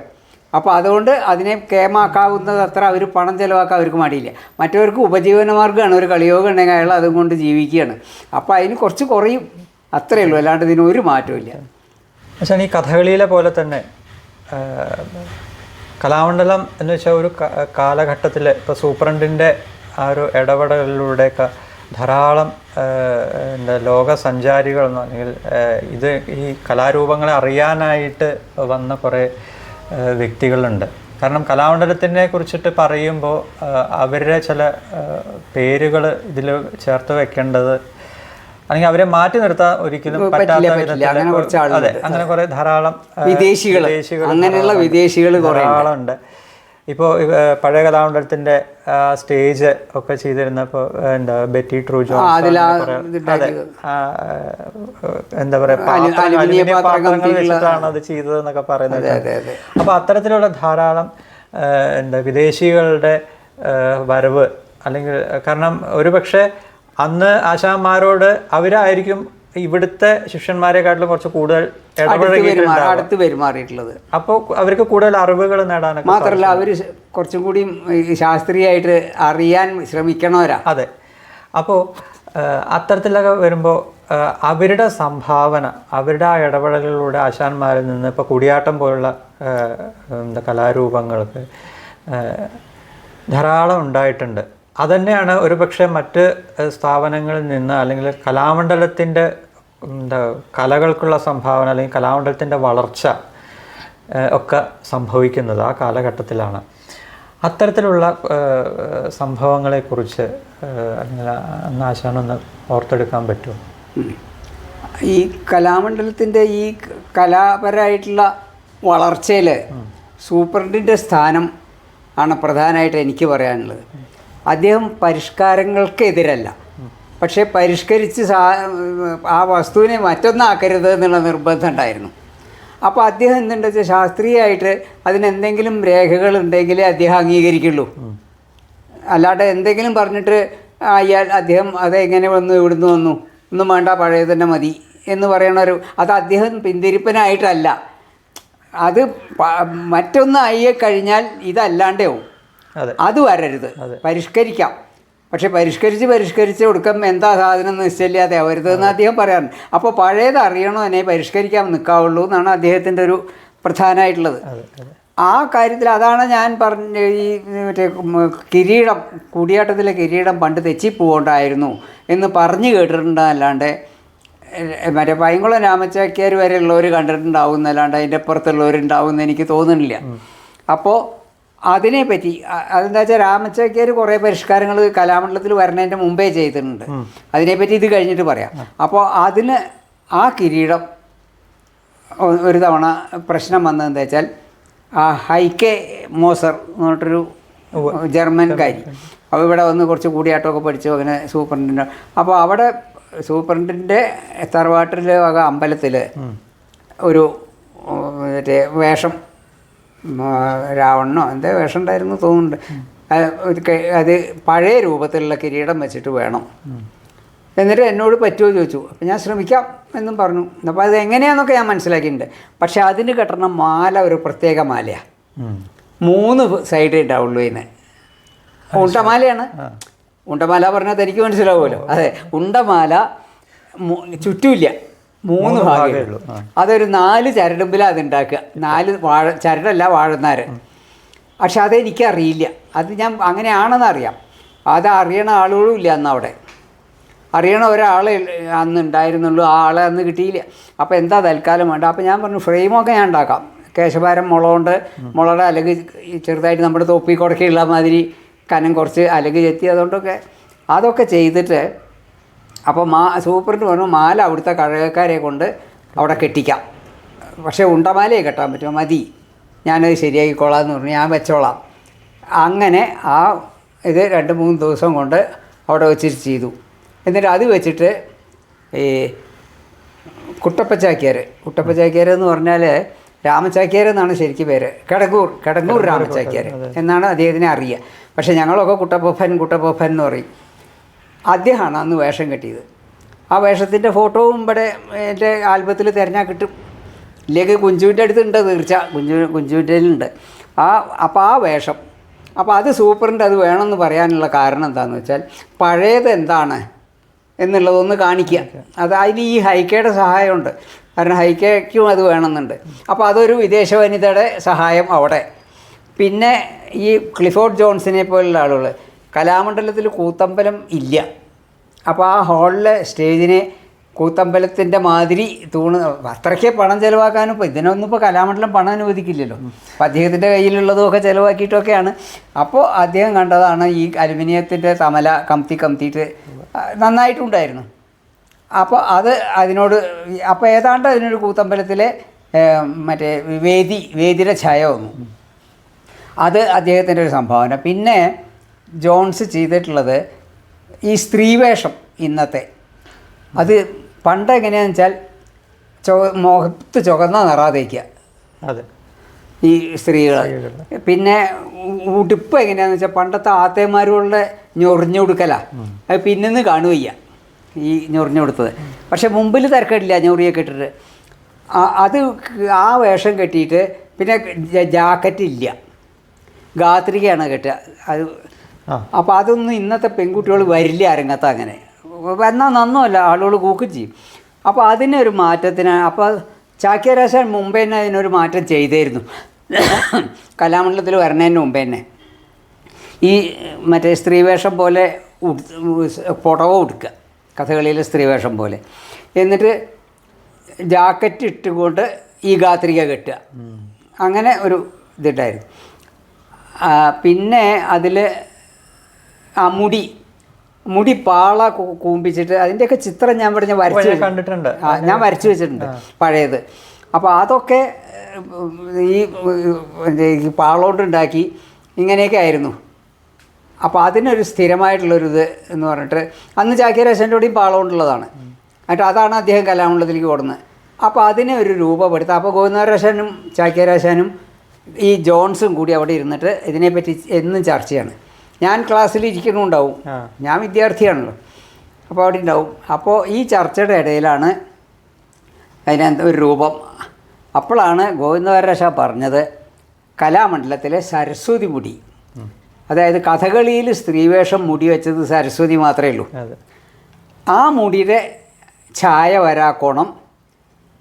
അപ്പോൾ അതുകൊണ്ട് അതിനെ കേമാക്കാവുന്നത് അത്ര അവർ പണം ചിലവാക്കാൻ അവർക്ക് മടിയില്ല. മറ്റവർക്ക് ഉപജീവനമാർഗ്ഗമാണ്. ഒരു കളിയോഗം ഉണ്ടെങ്കിൽ അയാൾ അതുകൊണ്ട് ജീവിക്കുകയാണ്. അപ്പോൾ അതിന് കുറച്ച് കുറയും, അത്രയേ ഉള്ളൂ. അല്ലാണ്ട് ഇതിന് ഒരു മാറ്റവും ഇല്ല. പക്ഷേ ഈ കഥകളിയിലെ പോലെ തന്നെ കലാമണ്ഡലം എന്ന് വെച്ചാൽ ഒരു കാലഘട്ടത്തിൽ ഇപ്പോൾ സൂപ്രണ്ടിൻ്റെ ആ ഒരു ഇടപെടലിലൂടെയൊക്കെ ധാരാളം ലോക സഞ്ചാരികളെന്നോ അല്ലെങ്കിൽ ഇത് ഈ കലാരൂപങ്ങളെ അറിയാനായിട്ട് വന്ന കുറേ വ്യക്തികളുണ്ട്. കാരണം കലാമണ്ഡലത്തിനെ കുറിച്ചിട്ട് പറയുമ്പോൾ അവരുടെ ചില പേരുകൾ ഇതിൽ ചേർത്ത് വെക്കേണ്ടത്, അല്ലെങ്കിൽ അവരെ മാറ്റി നിർത്താൻ ഒരിക്കലും പറ്റാത്ത വിധത്തിൽ, അതെ, അങ്ങനെ കുറേ ധാരാളം അങ്ങനെയുള്ള വിദേശികൾ ധാരാളമുണ്ട്. ഇപ്പോൾ പഴയ കലാമണ്ഡലത്തിൻ്റെ സ്റ്റേജ് ഒക്കെ ചെയ്തിരുന്ന ഇപ്പോൾ ബെറ്റി ട്രൂജോ, എന്താ പറയുക, പാത്രങ്ങൾ വെച്ചിട്ടാണ് അത് ചെയ്തതെന്നൊക്കെ പറയുന്നത്. അപ്പോൾ അത്തരത്തിലുള്ള ധാരാളം വിദേശികളുടെ വരവ്, അല്ലെങ്കിൽ കാരണം ഒരുപക്ഷെ അന്ന് ആശാന്മാരോട് അവരായിരിക്കും ഇവിടുത്തെ ശിഷ്യന്മാരെക്കാട്ടിലും കുറച്ച് കൂടുതൽ അടുത്ത് പെരുമാറിയിട്ടുള്ളത്. അപ്പോൾ അവർക്ക് കൂടുതൽ അറിവുകൾ നേടാനൊക്കെ മാത്രമല്ല അവർ കുറച്ചും കൂടി ശാസ്ത്രീയമായിട്ട് അറിയാൻ ശ്രമിക്കണവരാ. അതെ. അപ്പോൾ അത്തരത്തിലൊക്കെ വരുമ്പോൾ അവരുടെ സംഭാവന, അവരുടെ ആ ഇടപെടലുകളിലൂടെ ആശാന്മാരിൽ നിന്ന് ഇപ്പോൾ കൂടിയാട്ടം പോലുള്ള കലാരൂപങ്ങൾക്ക് ധാരാളം ഉണ്ടായിട്ടുണ്ട്. അതുതന്നെയാണ് ഒരുപക്ഷെ മറ്റ് സ്ഥാപനങ്ങളിൽ നിന്ന് അല്ലെങ്കിൽ കലാമണ്ഡലത്തിൻ്റെ കലകൾക്കുള്ള സംഭാവന അല്ലെങ്കിൽ കലാമണ്ഡലത്തിൻ്റെ വളർച്ച ഒക്കെ സംഭവിക്കുന്നത് ആ കാലഘട്ടത്തിലാണ്. അത്തരത്തിലുള്ള സംഭവങ്ങളെക്കുറിച്ച് അല്ലെങ്കിൽ അന്ന് ആശാനൊന്ന് ഓർത്തെടുക്കാൻ പറ്റുമോ? ഈ കലാമണ്ഡലത്തിൻ്റെ ഈ കലാപരമായിട്ടുള്ള വളർച്ചയിൽ സൂപ്രണ്ടിൻ്റെ സ്ഥാനം ആണ് പ്രധാനമായിട്ട് എനിക്ക് പറയാനുള്ളത്. അദ്ദേഹം പരിഷ്കാരങ്ങൾക്കെതിരല്ല, പക്ഷേ പരിഷ്കരിച്ച് ആ വസ്തുവിനെ മറ്റൊന്നാക്കരുത് എന്നുള്ള നിർബന്ധം ഉണ്ടായിരുന്നു. അപ്പോൾ അദ്ദേഹം എന്തുണ്ടെന്ന് വെച്ചാൽ ശാസ്ത്രീയമായിട്ട് അതിനെന്തെങ്കിലും രേഖകളുണ്ടെങ്കിലേ അദ്ദേഹം അംഗീകരിക്കുള്ളൂ. അല്ലാണ്ട് എന്തെങ്കിലും പറഞ്ഞിട്ട് അദ്ദേഹം അതെങ്ങനെ വന്നു, ഇവിടുന്ന് വന്നു, ഒന്നും വേണ്ട പഴയത് തന്നെ മതി എന്ന് പറയണൊരു അത് അദ്ദേഹം പിന്തിരിപ്പനായിട്ടല്ല. അത് മറ്റൊന്നായി കഴിഞ്ഞാൽ ഇതല്ലാണ്ടേ ആവും. അത് വരരുത്, പരിഷ്കരിക്കാം. പക്ഷെ പരിഷ്കരിച്ച് കൊടുക്കാം എന്താ സാധനം നിശ്ചയില്ലാതെ ആവരുതെന്ന് അദ്ദേഹം പറയാറുണ്ട്. അപ്പോൾ പഴയത് അറിയണോ എന്നെ പരിഷ്കരിക്കാൻ നിൽക്കാവുള്ളൂ എന്നാണ് അദ്ദേഹത്തിൻ്റെ ഒരു പ്രധാനമായിട്ടുള്ളത്. ആ കാര്യത്തിൽ അതാണ് ഞാൻ പറഞ്ഞ ഈ മറ്റേ കിരീടം, കൂടിയാട്ടത്തിലെ കിരീടം പണ്ട് തെച്ചിപ്പോണ്ടായിരുന്നു എന്ന് പറഞ്ഞു കേട്ടിട്ടുണ്ട്. അല്ലാണ്ട് മറ്റേ പൈങ്കുളം രാമച്ചാക്യാർ വരെ ഉള്ളവർ കണ്ടിട്ടുണ്ടാവും എന്നല്ലാണ്ട് അതിൻ്റെ അപ്പുറത്തുള്ളവരുണ്ടാവും എന്ന് എനിക്ക് തോന്നുന്നില്ല. അപ്പോൾ അതിനെപ്പറ്റി അതെന്താ വെച്ചാൽ രാമച്ചാക്യാർ കുറേ പരിഷ്കാരങ്ങൾ കലാമണ്ഡലത്തിൽ വരുന്നതിൻ്റെ മുമ്പേ ചെയ്തിട്ടുണ്ട്. അതിനെപ്പറ്റി ഇത് കഴിഞ്ഞിട്ട് പറയാം. അപ്പോൾ അതിന് ആ കിരീടം ഒരു തവണ പ്രശ്നം വന്നതെന്താ വെച്ചാൽ ആ ഹൈക്കെ മോസർ എന്ന് പറഞ്ഞിട്ടൊരു ജർമ്മൻകാരി അപ്പോൾ ഇവിടെ വന്ന് കുറച്ച് കൂടിയാട്ടമൊക്കെ പഠിച്ചു അങ്ങനെ സൂപ്രണ്ടിൻ്റെ. അപ്പോൾ അവിടെ സൂപ്രണ്ടിൻ്റെ തറവാട്ടിലെ വക അമ്പലത്തിൽ ഒരു മറ്റേ വേഷം രാവണനോ എന്താ വേഷം ഉണ്ടായിരുന്നു തോന്നുന്നുണ്ട്. അത് പഴയ രൂപത്തിലുള്ള കിരീടം വെച്ചിട്ട് വേണം. എന്നിട്ട് എന്നോട് പറ്റുമോ ചോദിച്ചു. അപ്പം ഞാൻ ശ്രമിക്കാം എന്നും പറഞ്ഞു. അപ്പോൾ അത് എങ്ങനെയാണെന്നൊക്കെ ഞാൻ മനസ്സിലാക്കിയിട്ടുണ്ട്. പക്ഷേ അതിന് കെട്ടണ മാല ഒരു പ്രത്യേക മാലയാണ്. 3 സൈഡേ ഉണ്ടാവുള്ളൂ. ഇതിന് ഉണ്ടമാലയാണ്. ഉണ്ടമാല പറഞ്ഞാൽ തനിക്ക് മനസ്സിലാവുമല്ലോ. അതെ, ഉണ്ടമാല ചുറ്റുമില്ല, 3 ഭാഗമേ. അതൊരു 4 ചരടുമ്പിലാണ് അതുണ്ടാക്കുക. 4 ചരടല്ല, വാഴനാര്. പക്ഷെ അതെനിക്കറിയില്ല. അത് ഞാൻ അങ്ങനെയാണെന്ന് അറിയാം. അത് അറിയണ ആളുകളും ഇല്ല അന്ന് അവിടെ. അറിയണ ഒരാളെ അന്ന് ഉണ്ടായിരുന്നുള്ളൂ. ആ ആളെ അന്ന് കിട്ടിയില്ല. അപ്പോൾ എന്താ തൽക്കാലം വേണ്ട. അപ്പോൾ ഞാൻ പറഞ്ഞു ഫ്രെയിമൊക്കെ ഞാൻ ഉണ്ടാക്കാം. കേശഭാരം മുളയുടെ അല്ലെങ്കിൽ ചെറുതായിട്ട് നമ്മുടെ തൊപ്പി കൊടുക്കയുള്ള മാതിരി കനം കുറച്ച് അല്ലെങ്കിൽ ചെത്തി അതൊക്കെ ചെയ്തിട്ട് അപ്പോൾ സൂപ്രണ്ട് പറഞ്ഞു മാല അവിടുത്തെ കഴകക്കാരെ കൊണ്ട് അവിടെ കെട്ടിക്കാം. പക്ഷേ ഉണ്ടമാലയെ കെട്ടാൻ പറ്റുമോ? മതി, ഞാനത് ശരിയാക്കിക്കോളാം എന്ന് പറഞ്ഞു. ഞാൻ വെച്ചോളാം. അങ്ങനെ ആ ഇത് 2-3 ദിവസം കൊണ്ട് അവിടെ വെച്ചിട്ട് ചെയ്തു. എന്നിട്ട് അത് വെച്ചിട്ട് ഈ കുട്ടപ്പച്ചാക്യാർ എന്ന് പറഞ്ഞാൽ രാമച്ചാക്യാർ എന്നാണ് ശരിക്കും പേര്. കിടങ്ങൂർ രാമച്ചാക്യാർ എന്നാണ് അദ്ദേഹത്തിനെ അറിയുക. പക്ഷേ ഞങ്ങളൊക്കെ കുട്ടപ്പൻ എന്ന് പറയും. അദ്ദേഹമാണ് അന്ന് വേഷം കെട്ടിയത്. ആ വേഷത്തിൻ്റെ ഫോട്ടോവും ഇവിടെ എൻ്റെ ആൽബത്തിൽ തിരഞ്ഞാൽ കിട്ടും. ഇല്ലെങ്കിൽ കുഞ്ചുവിൻ്റെ അടുത്തുണ്ട്, തീർച്ച കുഞ്ചുവിൻ്റെ ഉണ്ട്. അപ്പോൾ ആ വേഷം, അപ്പോൾ അത് സൂപ്പറിൻ്റെ അത് വേണമെന്ന് പറയാനുള്ള കാരണം എന്താണെന്ന് വെച്ചാൽ പഴയത് എന്താണ് എന്നുള്ളതൊന്ന് കാണിക്കുക. അത് അതിന് ഈ ഹൈക്കയുടെ സഹായമുണ്ട്. കാരണം ഹൈക്കയ്ക്കും അത് വേണമെന്നുണ്ട്. അപ്പോൾ അതൊരു വിദേശ വനിതയുടെ സഹായം അവിടെ. പിന്നെ ഈ ക്ലിഫോർഡ് ജോൺസിനെ പോലുള്ള ആളുകൾ കലാമണ്ഡലത്തിൽ കൂത്തമ്പലം ഇല്ല. അപ്പോൾ ആ ഹാളിലെ സ്റ്റേജിനെ കൂത്തമ്പലത്തിൻ്റെ മാതിരി തൂണ് അത്രയ്ക്ക് പണം ചിലവാക്കാനും ഇപ്പോൾ ഇതിനൊന്നും ഇപ്പോൾ കലാമണ്ഡലം പണം അനുവദിക്കില്ലല്ലോ. അപ്പോൾ അദ്ദേഹത്തിൻ്റെ കയ്യിലുള്ളതുമൊക്കെ ചിലവാക്കിയിട്ടൊക്കെയാണ്. അപ്പോൾ അദ്ദേഹം കണ്ടതാണ് ഈ അലുമിനിയത്തിൻ്റെ തമല കമത്തിയിട്ട് നന്നായിട്ടുണ്ടായിരുന്നു. അപ്പോൾ അതിനോട് അപ്പോൾ ഏതാണ്ട് അതിനൊരു കൂത്തമ്പലത്തിലെ മറ്റേ വേദിയുടെ ഛായ വന്നു. അത് അദ്ദേഹത്തിൻ്റെ ഒരു സംഭാവന. പിന്നെ ജോൺസ് ചെയ്തിട്ടുള്ളത് ഈ സ്ത്രീവേഷം ഇന്നത്തെ അത് പണ്ട് എങ്ങനെയാണെന്ന് വെച്ചാൽ മുഖത്ത് ചുവന്ന നിറ തേക്കുക ഈ സ്ത്രീകൾ. പിന്നെ ഉടുപ്പ് എങ്ങനെയാണെന്ന് വെച്ചാൽ പണ്ടത്തെ ആത്തേമാരുടെ ഞൊറിഞ്ഞുകൊടുക്കലാണ്. അത് പിന്നെന്ന് കാണുകയ്യ ഈ ഞൊറിഞ്ഞുകൊടുത്തത്. പക്ഷെ മുമ്പിൽ തിരക്കിടില്ല ഞൊറിയൊക്കെ ഇട്ടിട്ട്. അത് ആ വേഷം കെട്ടിയിട്ട് പിന്നെ ജാക്കറ്റ് ഇല്ല, ഗാത്രികയാണ് കെട്ടുക. അത് അപ്പോൾ അതൊന്നും ഇന്നത്തെ പെൺകുട്ടികൾ വരില്ല അരങ്ങത്ത്. അങ്ങനെ എന്നാൽ നന്നുമല്ല, ആളുകൾ കൂക്കും ചെയ്യും. അപ്പോൾ അതിനൊരു മാറ്റത്തിന് അപ്പോൾ ചാക്യാരാശാൻ മുമ്പേ തന്നെ അതിനൊരു മാറ്റം ചെയ്തായിരുന്നു. കലാമണ്ഡലത്തിൽ വരണതിന് മുമ്പേ തന്നെ ഈ മറ്റേ സ്ത്രീവേഷം പോലെ പുടവ ഉടുക്കുക, കഥകളിയിലെ സ്ത്രീവേഷം പോലെ, എന്നിട്ട് ജാക്കറ്റ് ഇട്ടുകൊണ്ട് ഈ ഗാത്രിക കെട്ടുക, അങ്ങനെ ഒരു ഇതുണ്ടായിരുന്നു. പിന്നെ അതിൽ ആ മുടി പാള കൂമ്പിച്ചിട്ട് അതിൻ്റെയൊക്കെ ചിത്രം ഞാൻ പറഞ്ഞ കണ്ടിട്ടുണ്ട്. ഞാൻ വരച്ചു വെച്ചിട്ടുണ്ട് പഴയത്. അപ്പോൾ അതൊക്കെ ഈ പാളോണ്ടുണ്ടാക്കി ഇങ്ങനെയൊക്കെ ആയിരുന്നു. അപ്പോൾ അതിനൊരു സ്ഥിരമായിട്ടുള്ളൊരിത് എന്ന് പറഞ്ഞിട്ട് അന്ന് ചാക്യാരാശാൻ്റെ കൂടെയും പാളോണ്ടുള്ളതാണ്. എന്നിട്ട് അതാണ് അദ്ദേഹം കലാമണ്ഡലത്തിലേക്ക് കൊടുന്നത്. അപ്പോൾ അതിനെ ഒരു രൂപപ്പെടുത്തുക. അപ്പോൾ ഗോവിന്ദരാശാനും ചാക്യാരാശാനും ഈ ജോൺസും കൂടി അവിടെ ഇരുന്നിട്ട് ഇതിനെപ്പറ്റി എന്നും ചർച്ചയാണ്. ഞാൻ ക്ലാസ്സിൽ ഇരിക്കുന്നുണ്ടാവും, ഞാൻ വിദ്യാർത്ഥിയാണല്ലോ, അപ്പോൾ അവിടെ ഉണ്ടാവും. അപ്പോൾ ഈ ചർച്ചയുടെ ഇടയിലാണ് അതിനകത്ത് ഒരു രൂപം. അപ്പോഴാണ് ഗോവിന്ദരാശ പറഞ്ഞത് കലാമണ്ഡലത്തിലെ സരസ്വതി മുടി, അതായത് കഥകളിയിൽ സ്ത്രീവേഷം മുടി വെച്ചത് സരസ്വതി മാത്രമേ ഉള്ളൂ. ആ മുടിയുടെ ഛായ വരാക്കോണം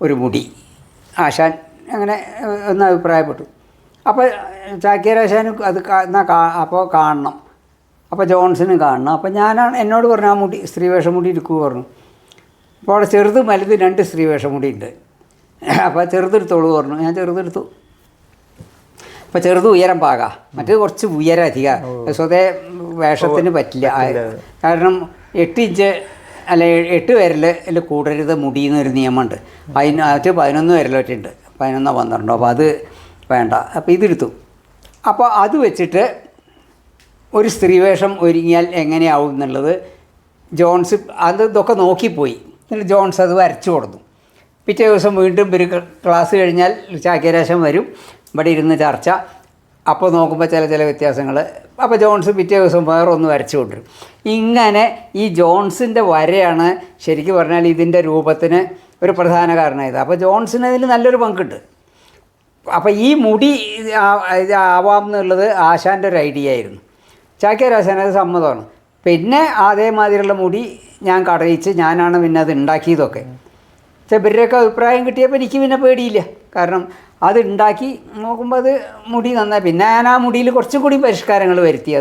ഒരു മുടി ആശാൻ അങ്ങനെ ഒന്ന് അഭിപ്രായപ്പെട്ടു. അപ്പോൾ ചാക്യാരാശാനും അത് അപ്പോൾ കാണണം, അപ്പോൾ ജോൺസിനും കാണണം. അപ്പോൾ എന്നോട് പറഞ്ഞു ആ മുടി സ്ത്രീവേഷം മുടി എടുക്കൂ പറഞ്ഞു. അപ്പോൾ അവിടെ ചെറുതും വലുത് 2 സ്ത്രീവേഷം മുടി ഉണ്ട്. അപ്പോൾ ചെറുതെടുത്തോളൂ പറഞ്ഞു. ഞാൻ ചെറുതെടുത്തു. അപ്പോൾ ചെറുത് ഉയരം പാകാം, മറ്റേത് കുറച്ച് ഉയരം അധികം, സ്വതേ വേഷത്തിന് പറ്റില്ല. കാരണം 8 ഇഞ്ച് അല്ല 8 വിരൽ കൂടരുത് മുടി എന്നൊരു നിയമമുണ്ട്. 11 വിരലൊറ്റുണ്ട്, 11 12. അപ്പോൾ അത് വേണ്ട. അപ്പോൾ ഇതെടുത്തു. അപ്പോൾ അത് വെച്ചിട്ട് ഒരു സ്ത്രീവേഷം ഒരുങ്ങിയാൽ എങ്ങനെയാവും എന്നുള്ളത് ജോൺസ് ഇതൊക്കെ നോക്കിപ്പോയി. എന്നിട്ട് ജോൺസ് അത് വരച്ചു കൊടുത്തു. പിറ്റേ ദിവസം വീണ്ടും ഒരു ക്ലാസ് കഴിഞ്ഞാൽ ചാക്യാരാശൻ വരും, ഇവിടെ ഇരുന്ന് ചർച്ച. അപ്പോൾ നോക്കുമ്പോൾ ചില വ്യത്യാസങ്ങൾ. അപ്പോൾ ജോൺസ് പിറ്റേ ദിവസം വേറെ ഒന്ന് വരച്ചു കൊണ്ടുവരും. ഇങ്ങനെ ഈ ജോൺസിൻ്റെ വരയാണ് ശരിക്കും പറഞ്ഞാൽ ഇതിൻ്റെ രൂപത്തിന് ഒരു പ്രധാന കാരണമായത്. അപ്പോൾ ജോൺസിന് അതിൽ നല്ലൊരു പങ്കുണ്ട്. അപ്പോൾ ഈ മുടി ആവാം എന്നുള്ളത് ആശാൻ്റെ ഒരു ഐഡിയ ആയിരുന്നു. ചാക്യാരാശാൻ അത് സമ്മതമാണ്. പിന്നെ അതേമാതിരിയുള്ള മുടി ഞാൻ കടയിച്ച് ഞാനാണ് പിന്നെ അത് ഉണ്ടാക്കിയതൊക്കെ. ഇവരുടെയൊക്കെ അഭിപ്രായം കിട്ടിയപ്പോൾ എനിക്ക് പിന്നെ പേടിയില്ല. കാരണം അത് ഉണ്ടാക്കി നോക്കുമ്പോൾ അത് മുടി നന്നായി. പിന്നെ ഞാൻ ആ മുടിയിൽ കുറച്ചും കൂടി പരിഷ്കാരങ്ങൾ വരുത്തി.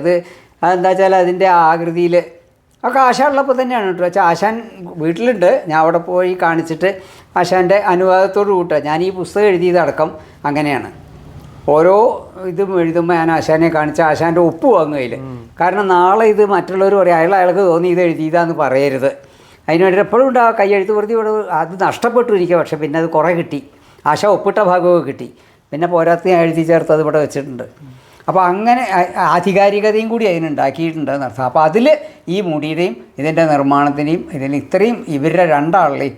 അതെന്താ വെച്ചാൽ അതിൻ്റെ ആകൃതിയിൽ ഒക്കെ ആശാനുള്ളപ്പോൾ തന്നെയാണ് കേട്ടോ. വെച്ചാൽ ആശാൻ വീട്ടിലുണ്ട്, ഞാൻ അവിടെ പോയി കാണിച്ചിട്ട് ആശാൻ്റെ അനുവാദത്തോട് കൂട്ടുക. ഞാൻ ഈ പുസ്തകം എഴുതിയതടക്കം അങ്ങനെയാണ്. ഓരോ ഇതും എഴുതുമ്പോൾ ഞാൻ ആശാനെ കാണിച്ച് ആശാൻ്റെ ഒപ്പ് വാങ്ങുകയില്ല. കാരണം നാളെ ഇത് മറ്റുള്ളവർ പറയും അയാൾക്ക് തോന്നി ഇത് എഴുതിയതാന്ന് പറയരുത്. അതിന് വേണ്ടി എപ്പോഴും ഉണ്ടാകും കയ്യെഴുത്ത് വെറുതെ ഇവിടെ അത് നഷ്ടപ്പെട്ടു എനിക്ക്. പക്ഷേ പിന്നെ അത് കുറേ കിട്ടി, ആശ ഒപ്പിട്ട ഭാഗമൊക്കെ കിട്ടി. പിന്നെ പോരാത്ത ഞാൻ എഴുതി ചേർത്ത് അത് ഇവിടെ വെച്ചിട്ടുണ്ട്. അപ്പോൾ അങ്ങനെ ആധികാരികതയും കൂടി അതിനുണ്ടാക്കിയിട്ടുണ്ടെന്ന് അർത്ഥം. അപ്പോൾ അതിൽ ഈ മുടിയുടെയും ഇതിൻ്റെ നിർമ്മാണത്തിൻ്റെയും ഇതിന് ഇത്രയും ഇവരുടെ രണ്ടാളുടെയും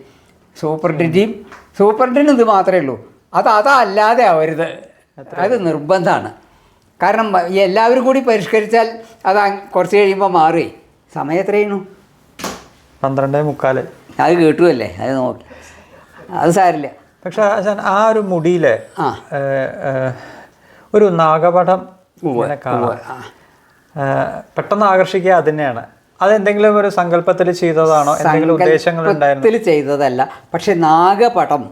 സൂപ്രണ്ടിനും ഇത് മാത്രമേ ഉള്ളൂ. അതല്ലാതെ ആവരുത്, അത് നിർബന്ധമാണ്. കാരണം എല്ലാവരും കൂടി പരിഷ്കരിച്ചാൽ അത് കുറച്ച് കഴിയുമ്പോൾ മാറി. സമയം എത്രയാണ്? 12:45. അത് കേട്ടുമല്ലേ, അത് നോക്കി, അത് സാരില്ല. പക്ഷെ ആ ഒരു മുടിയിൽ ഒരു നാഗപടം പെട്ടെന്ന് ആകർഷിക്കുക അത് തന്നെയാണ്. അതെന്തെങ്കിലും ഒരു സങ്കല്പത്തിൽ ചെയ്തതാണോ, എന്തെങ്കിലും ഉദ്ദേശങ്ങൾ ഉണ്ടായിരുന്നു? ചെയ്തതല്ല. പക്ഷെ നാഗപടം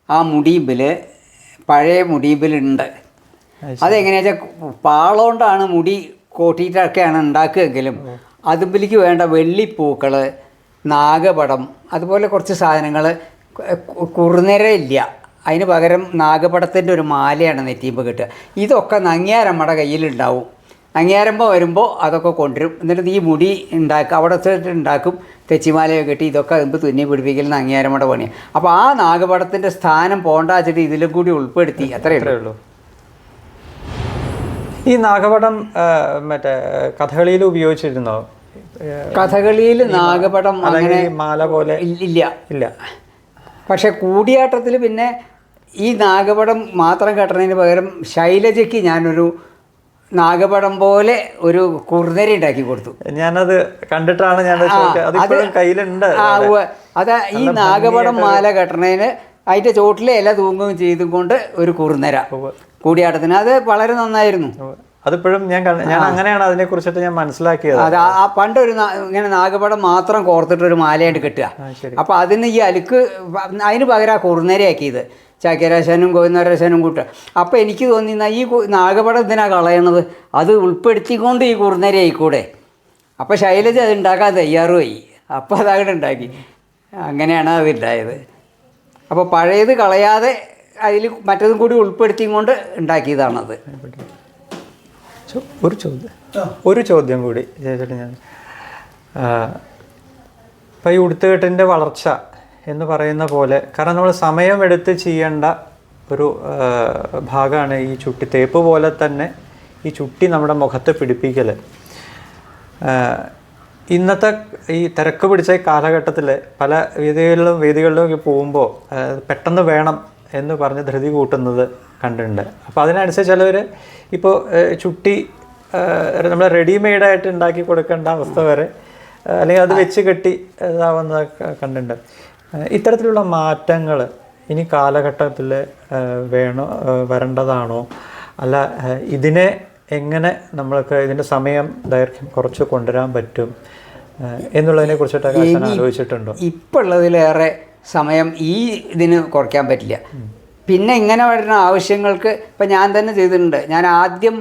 ആ മുടിയിമ്പിൽ, പഴയ മുടിയിമ്പിലുണ്ട്. അതെങ്ങനെയാ വെച്ചാൽ പാളോണ്ടാണ് മുടി കോട്ടിയിട്ടൊക്കെയാണ് ഉണ്ടാക്കുകയെങ്കിലും അതുമ്പിലേക്ക് വേണ്ട വെള്ളിപ്പൂക്കൾ, നാഗപടം, അതുപോലെ കുറച്ച് സാധനങ്ങൾ കുറുനിരയില്ല. അതിന് പകരം നാഗപടത്തിൻ്റെ ഒരു മാലയാണ് നെറ്റിയുമ്പോൾ കിട്ടുക. ഇതൊക്കെ നങ്ങ്യാരമ്മയുടെ കയ്യിലുണ്ടാവും. നങ്ങ്യാരമ്മ വരുമ്പോൾ അതൊക്കെ കൊണ്ടുവരും. എന്നിട്ട് ഈ മുടി ഉണ്ടാക്കും, അവിടെ ഉണ്ടാക്കും, തെച്ചിമാലയൊക്കെ കെട്ടി ഇതൊക്കെ മുമ്പ് തുന്നി പിടിപ്പിക്കൽ നങ്ങ്യാരമ്മയുടെ പണിയാണ്. അപ്പോൾ ആ നാഗപടത്തിൻ്റെ സ്ഥാനം പോണ്ടാച്ചിട്ട് ഇതിലും കൂടി ഉൾപ്പെടുത്തി, അത്രയേ ഉള്ളൂ. ഈ നാഗപടം മറ്റേ കഥകളിയിൽ ഉപയോഗിച്ചിരുന്നോ? കഥകളിയിൽ നാഗപടം അങ്ങനെ മാല പോലെ ഇല്ല. പക്ഷെ കൂടിയാട്ടത്തിൽ പിന്നെ ഈ നാഗപടം മാത്രം കെട്ടണതിന് പകരം ശൈലജയ്ക്ക് ഞാനൊരു നാഗപടം പോലെ ഒരു കുറുനരി ഉണ്ടാക്കി കൊടുത്തു. ഞാനത് കണ്ടിട്ടാണ് കയ്യിലുണ്ട്. അതാ ഈ നാഗപടം മാല കെട്ടണതിന് അതിൻ്റെ ചോട്ടിലെ ഇല തൂങ്ങുകയും ചെയ്തും കൊണ്ട് ഒരു കുറുനര കൂടിയാട്ടത്തിന് അത് വളരെ നന്നായിരുന്നു. അതിപ്പോഴും ഞാൻ അങ്ങനെയാണ് അതിനെ കുറിച്ചിട്ട് ഞാൻ മനസ്സിലാക്കിയത്. അത് പണ്ടൊരു ഇങ്ങനെ നാഗപടം മാത്രം കോർത്തിട്ടൊരു മാലയായിട്ട് കെട്ടുക. അപ്പോൾ അതിന് ഈ അലുക്ക് അതിന് പകരം കുറുനരയാക്കിയത് ചാക്യാരാശാനും ഗോവിന്ദരാശാനും കൂട്ടുക. അപ്പോൾ എനിക്ക് തോന്നി ഈ നാഗപടം എന്തിനാണ് കളയണത്, അത് ഉൾപ്പെടുത്തിക്കൊണ്ട് ഈ കുറുനര ആയിക്കൂടെ. അപ്പോൾ ശൈലജ അത് ഉണ്ടാക്കാൻ തയ്യാറുമായി. അപ്പോൾ അതങ്ങനെ ഉണ്ടാക്കി. അങ്ങനെയാണ് അതുണ്ടായത്. അപ്പോൾ പഴയത് കളയാതെ അതിൽ മറ്റതും കൂടി ഉൾപ്പെടുത്തിക്കൊണ്ട് ഉണ്ടാക്കിയതാണത്. ഒരു ചോദ്യം കൂടി ചേച്ചേട്ടാ, ഞാൻ ഇപ്പം ഈ ഉടുത്തുകെട്ടിൻ്റെ വളർച്ച എന്ന് പറയുന്ന പോലെ, കാരണം നമ്മൾ സമയമെടുത്ത് ചെയ്യേണ്ട ഒരു ഭാഗമാണ് ഈ ചുട്ടി തേപ്പ് പോലെ തന്നെ ഈ ചുട്ടി നമ്മുടെ മുഖത്ത് പിടിപ്പിക്കൽ. ഇന്നത്തെ ഈ തിരക്ക് പിടിച്ച കാലഘട്ടത്തിൽ പല വേദികളിലും പോകുമ്പോൾ പെട്ടെന്ന് വേണം എന്ന് പറഞ്ഞ് ധൃതി കൂട്ടുന്നത് കണ്ടിട്ടുണ്ട്. അപ്പോൾ അതിനനുസരിച്ച് ചിലവർ ഇപ്പോൾ ചുട്ടി നമ്മൾ റെഡിമെയ്ഡായിട്ട് ഉണ്ടാക്കി കൊടുക്കേണ്ട അവസ്ഥ വരെ, അല്ലെങ്കിൽ അത് വെച്ച് കെട്ടി ഇതാവുന്നത് കണ്ടിട്ടുണ്ട്. ഇത്തരത്തിലുള്ള മാറ്റങ്ങൾ ഇനി കാലഘട്ടത്തിൽ വരേണ്ടതാണോ, അല്ല ഇതിനെ എങ്ങനെ നമ്മൾക്ക് ഇതിൻ്റെ സമയം ദൈർഘ്യം കുറച്ച് കൊണ്ടുവരാൻ പറ്റും എന്നുള്ളതിനെ കുറിച്ചിട്ടൊക്കെ ആലോചിച്ചിട്ടുണ്ടോ? ഇപ്പോൾ ഉള്ളതിലേറെ സമയം ഈ ഇതിന് കുറയ്ക്കാൻ പറ്റില്ല. പിന്നെ ഇങ്ങനെ വരുന്ന ആവശ്യങ്ങൾക്ക് ഇപ്പം ഞാൻ തന്നെ ചെയ്തിട്ടുണ്ട്. ഞാൻ ആദ്യം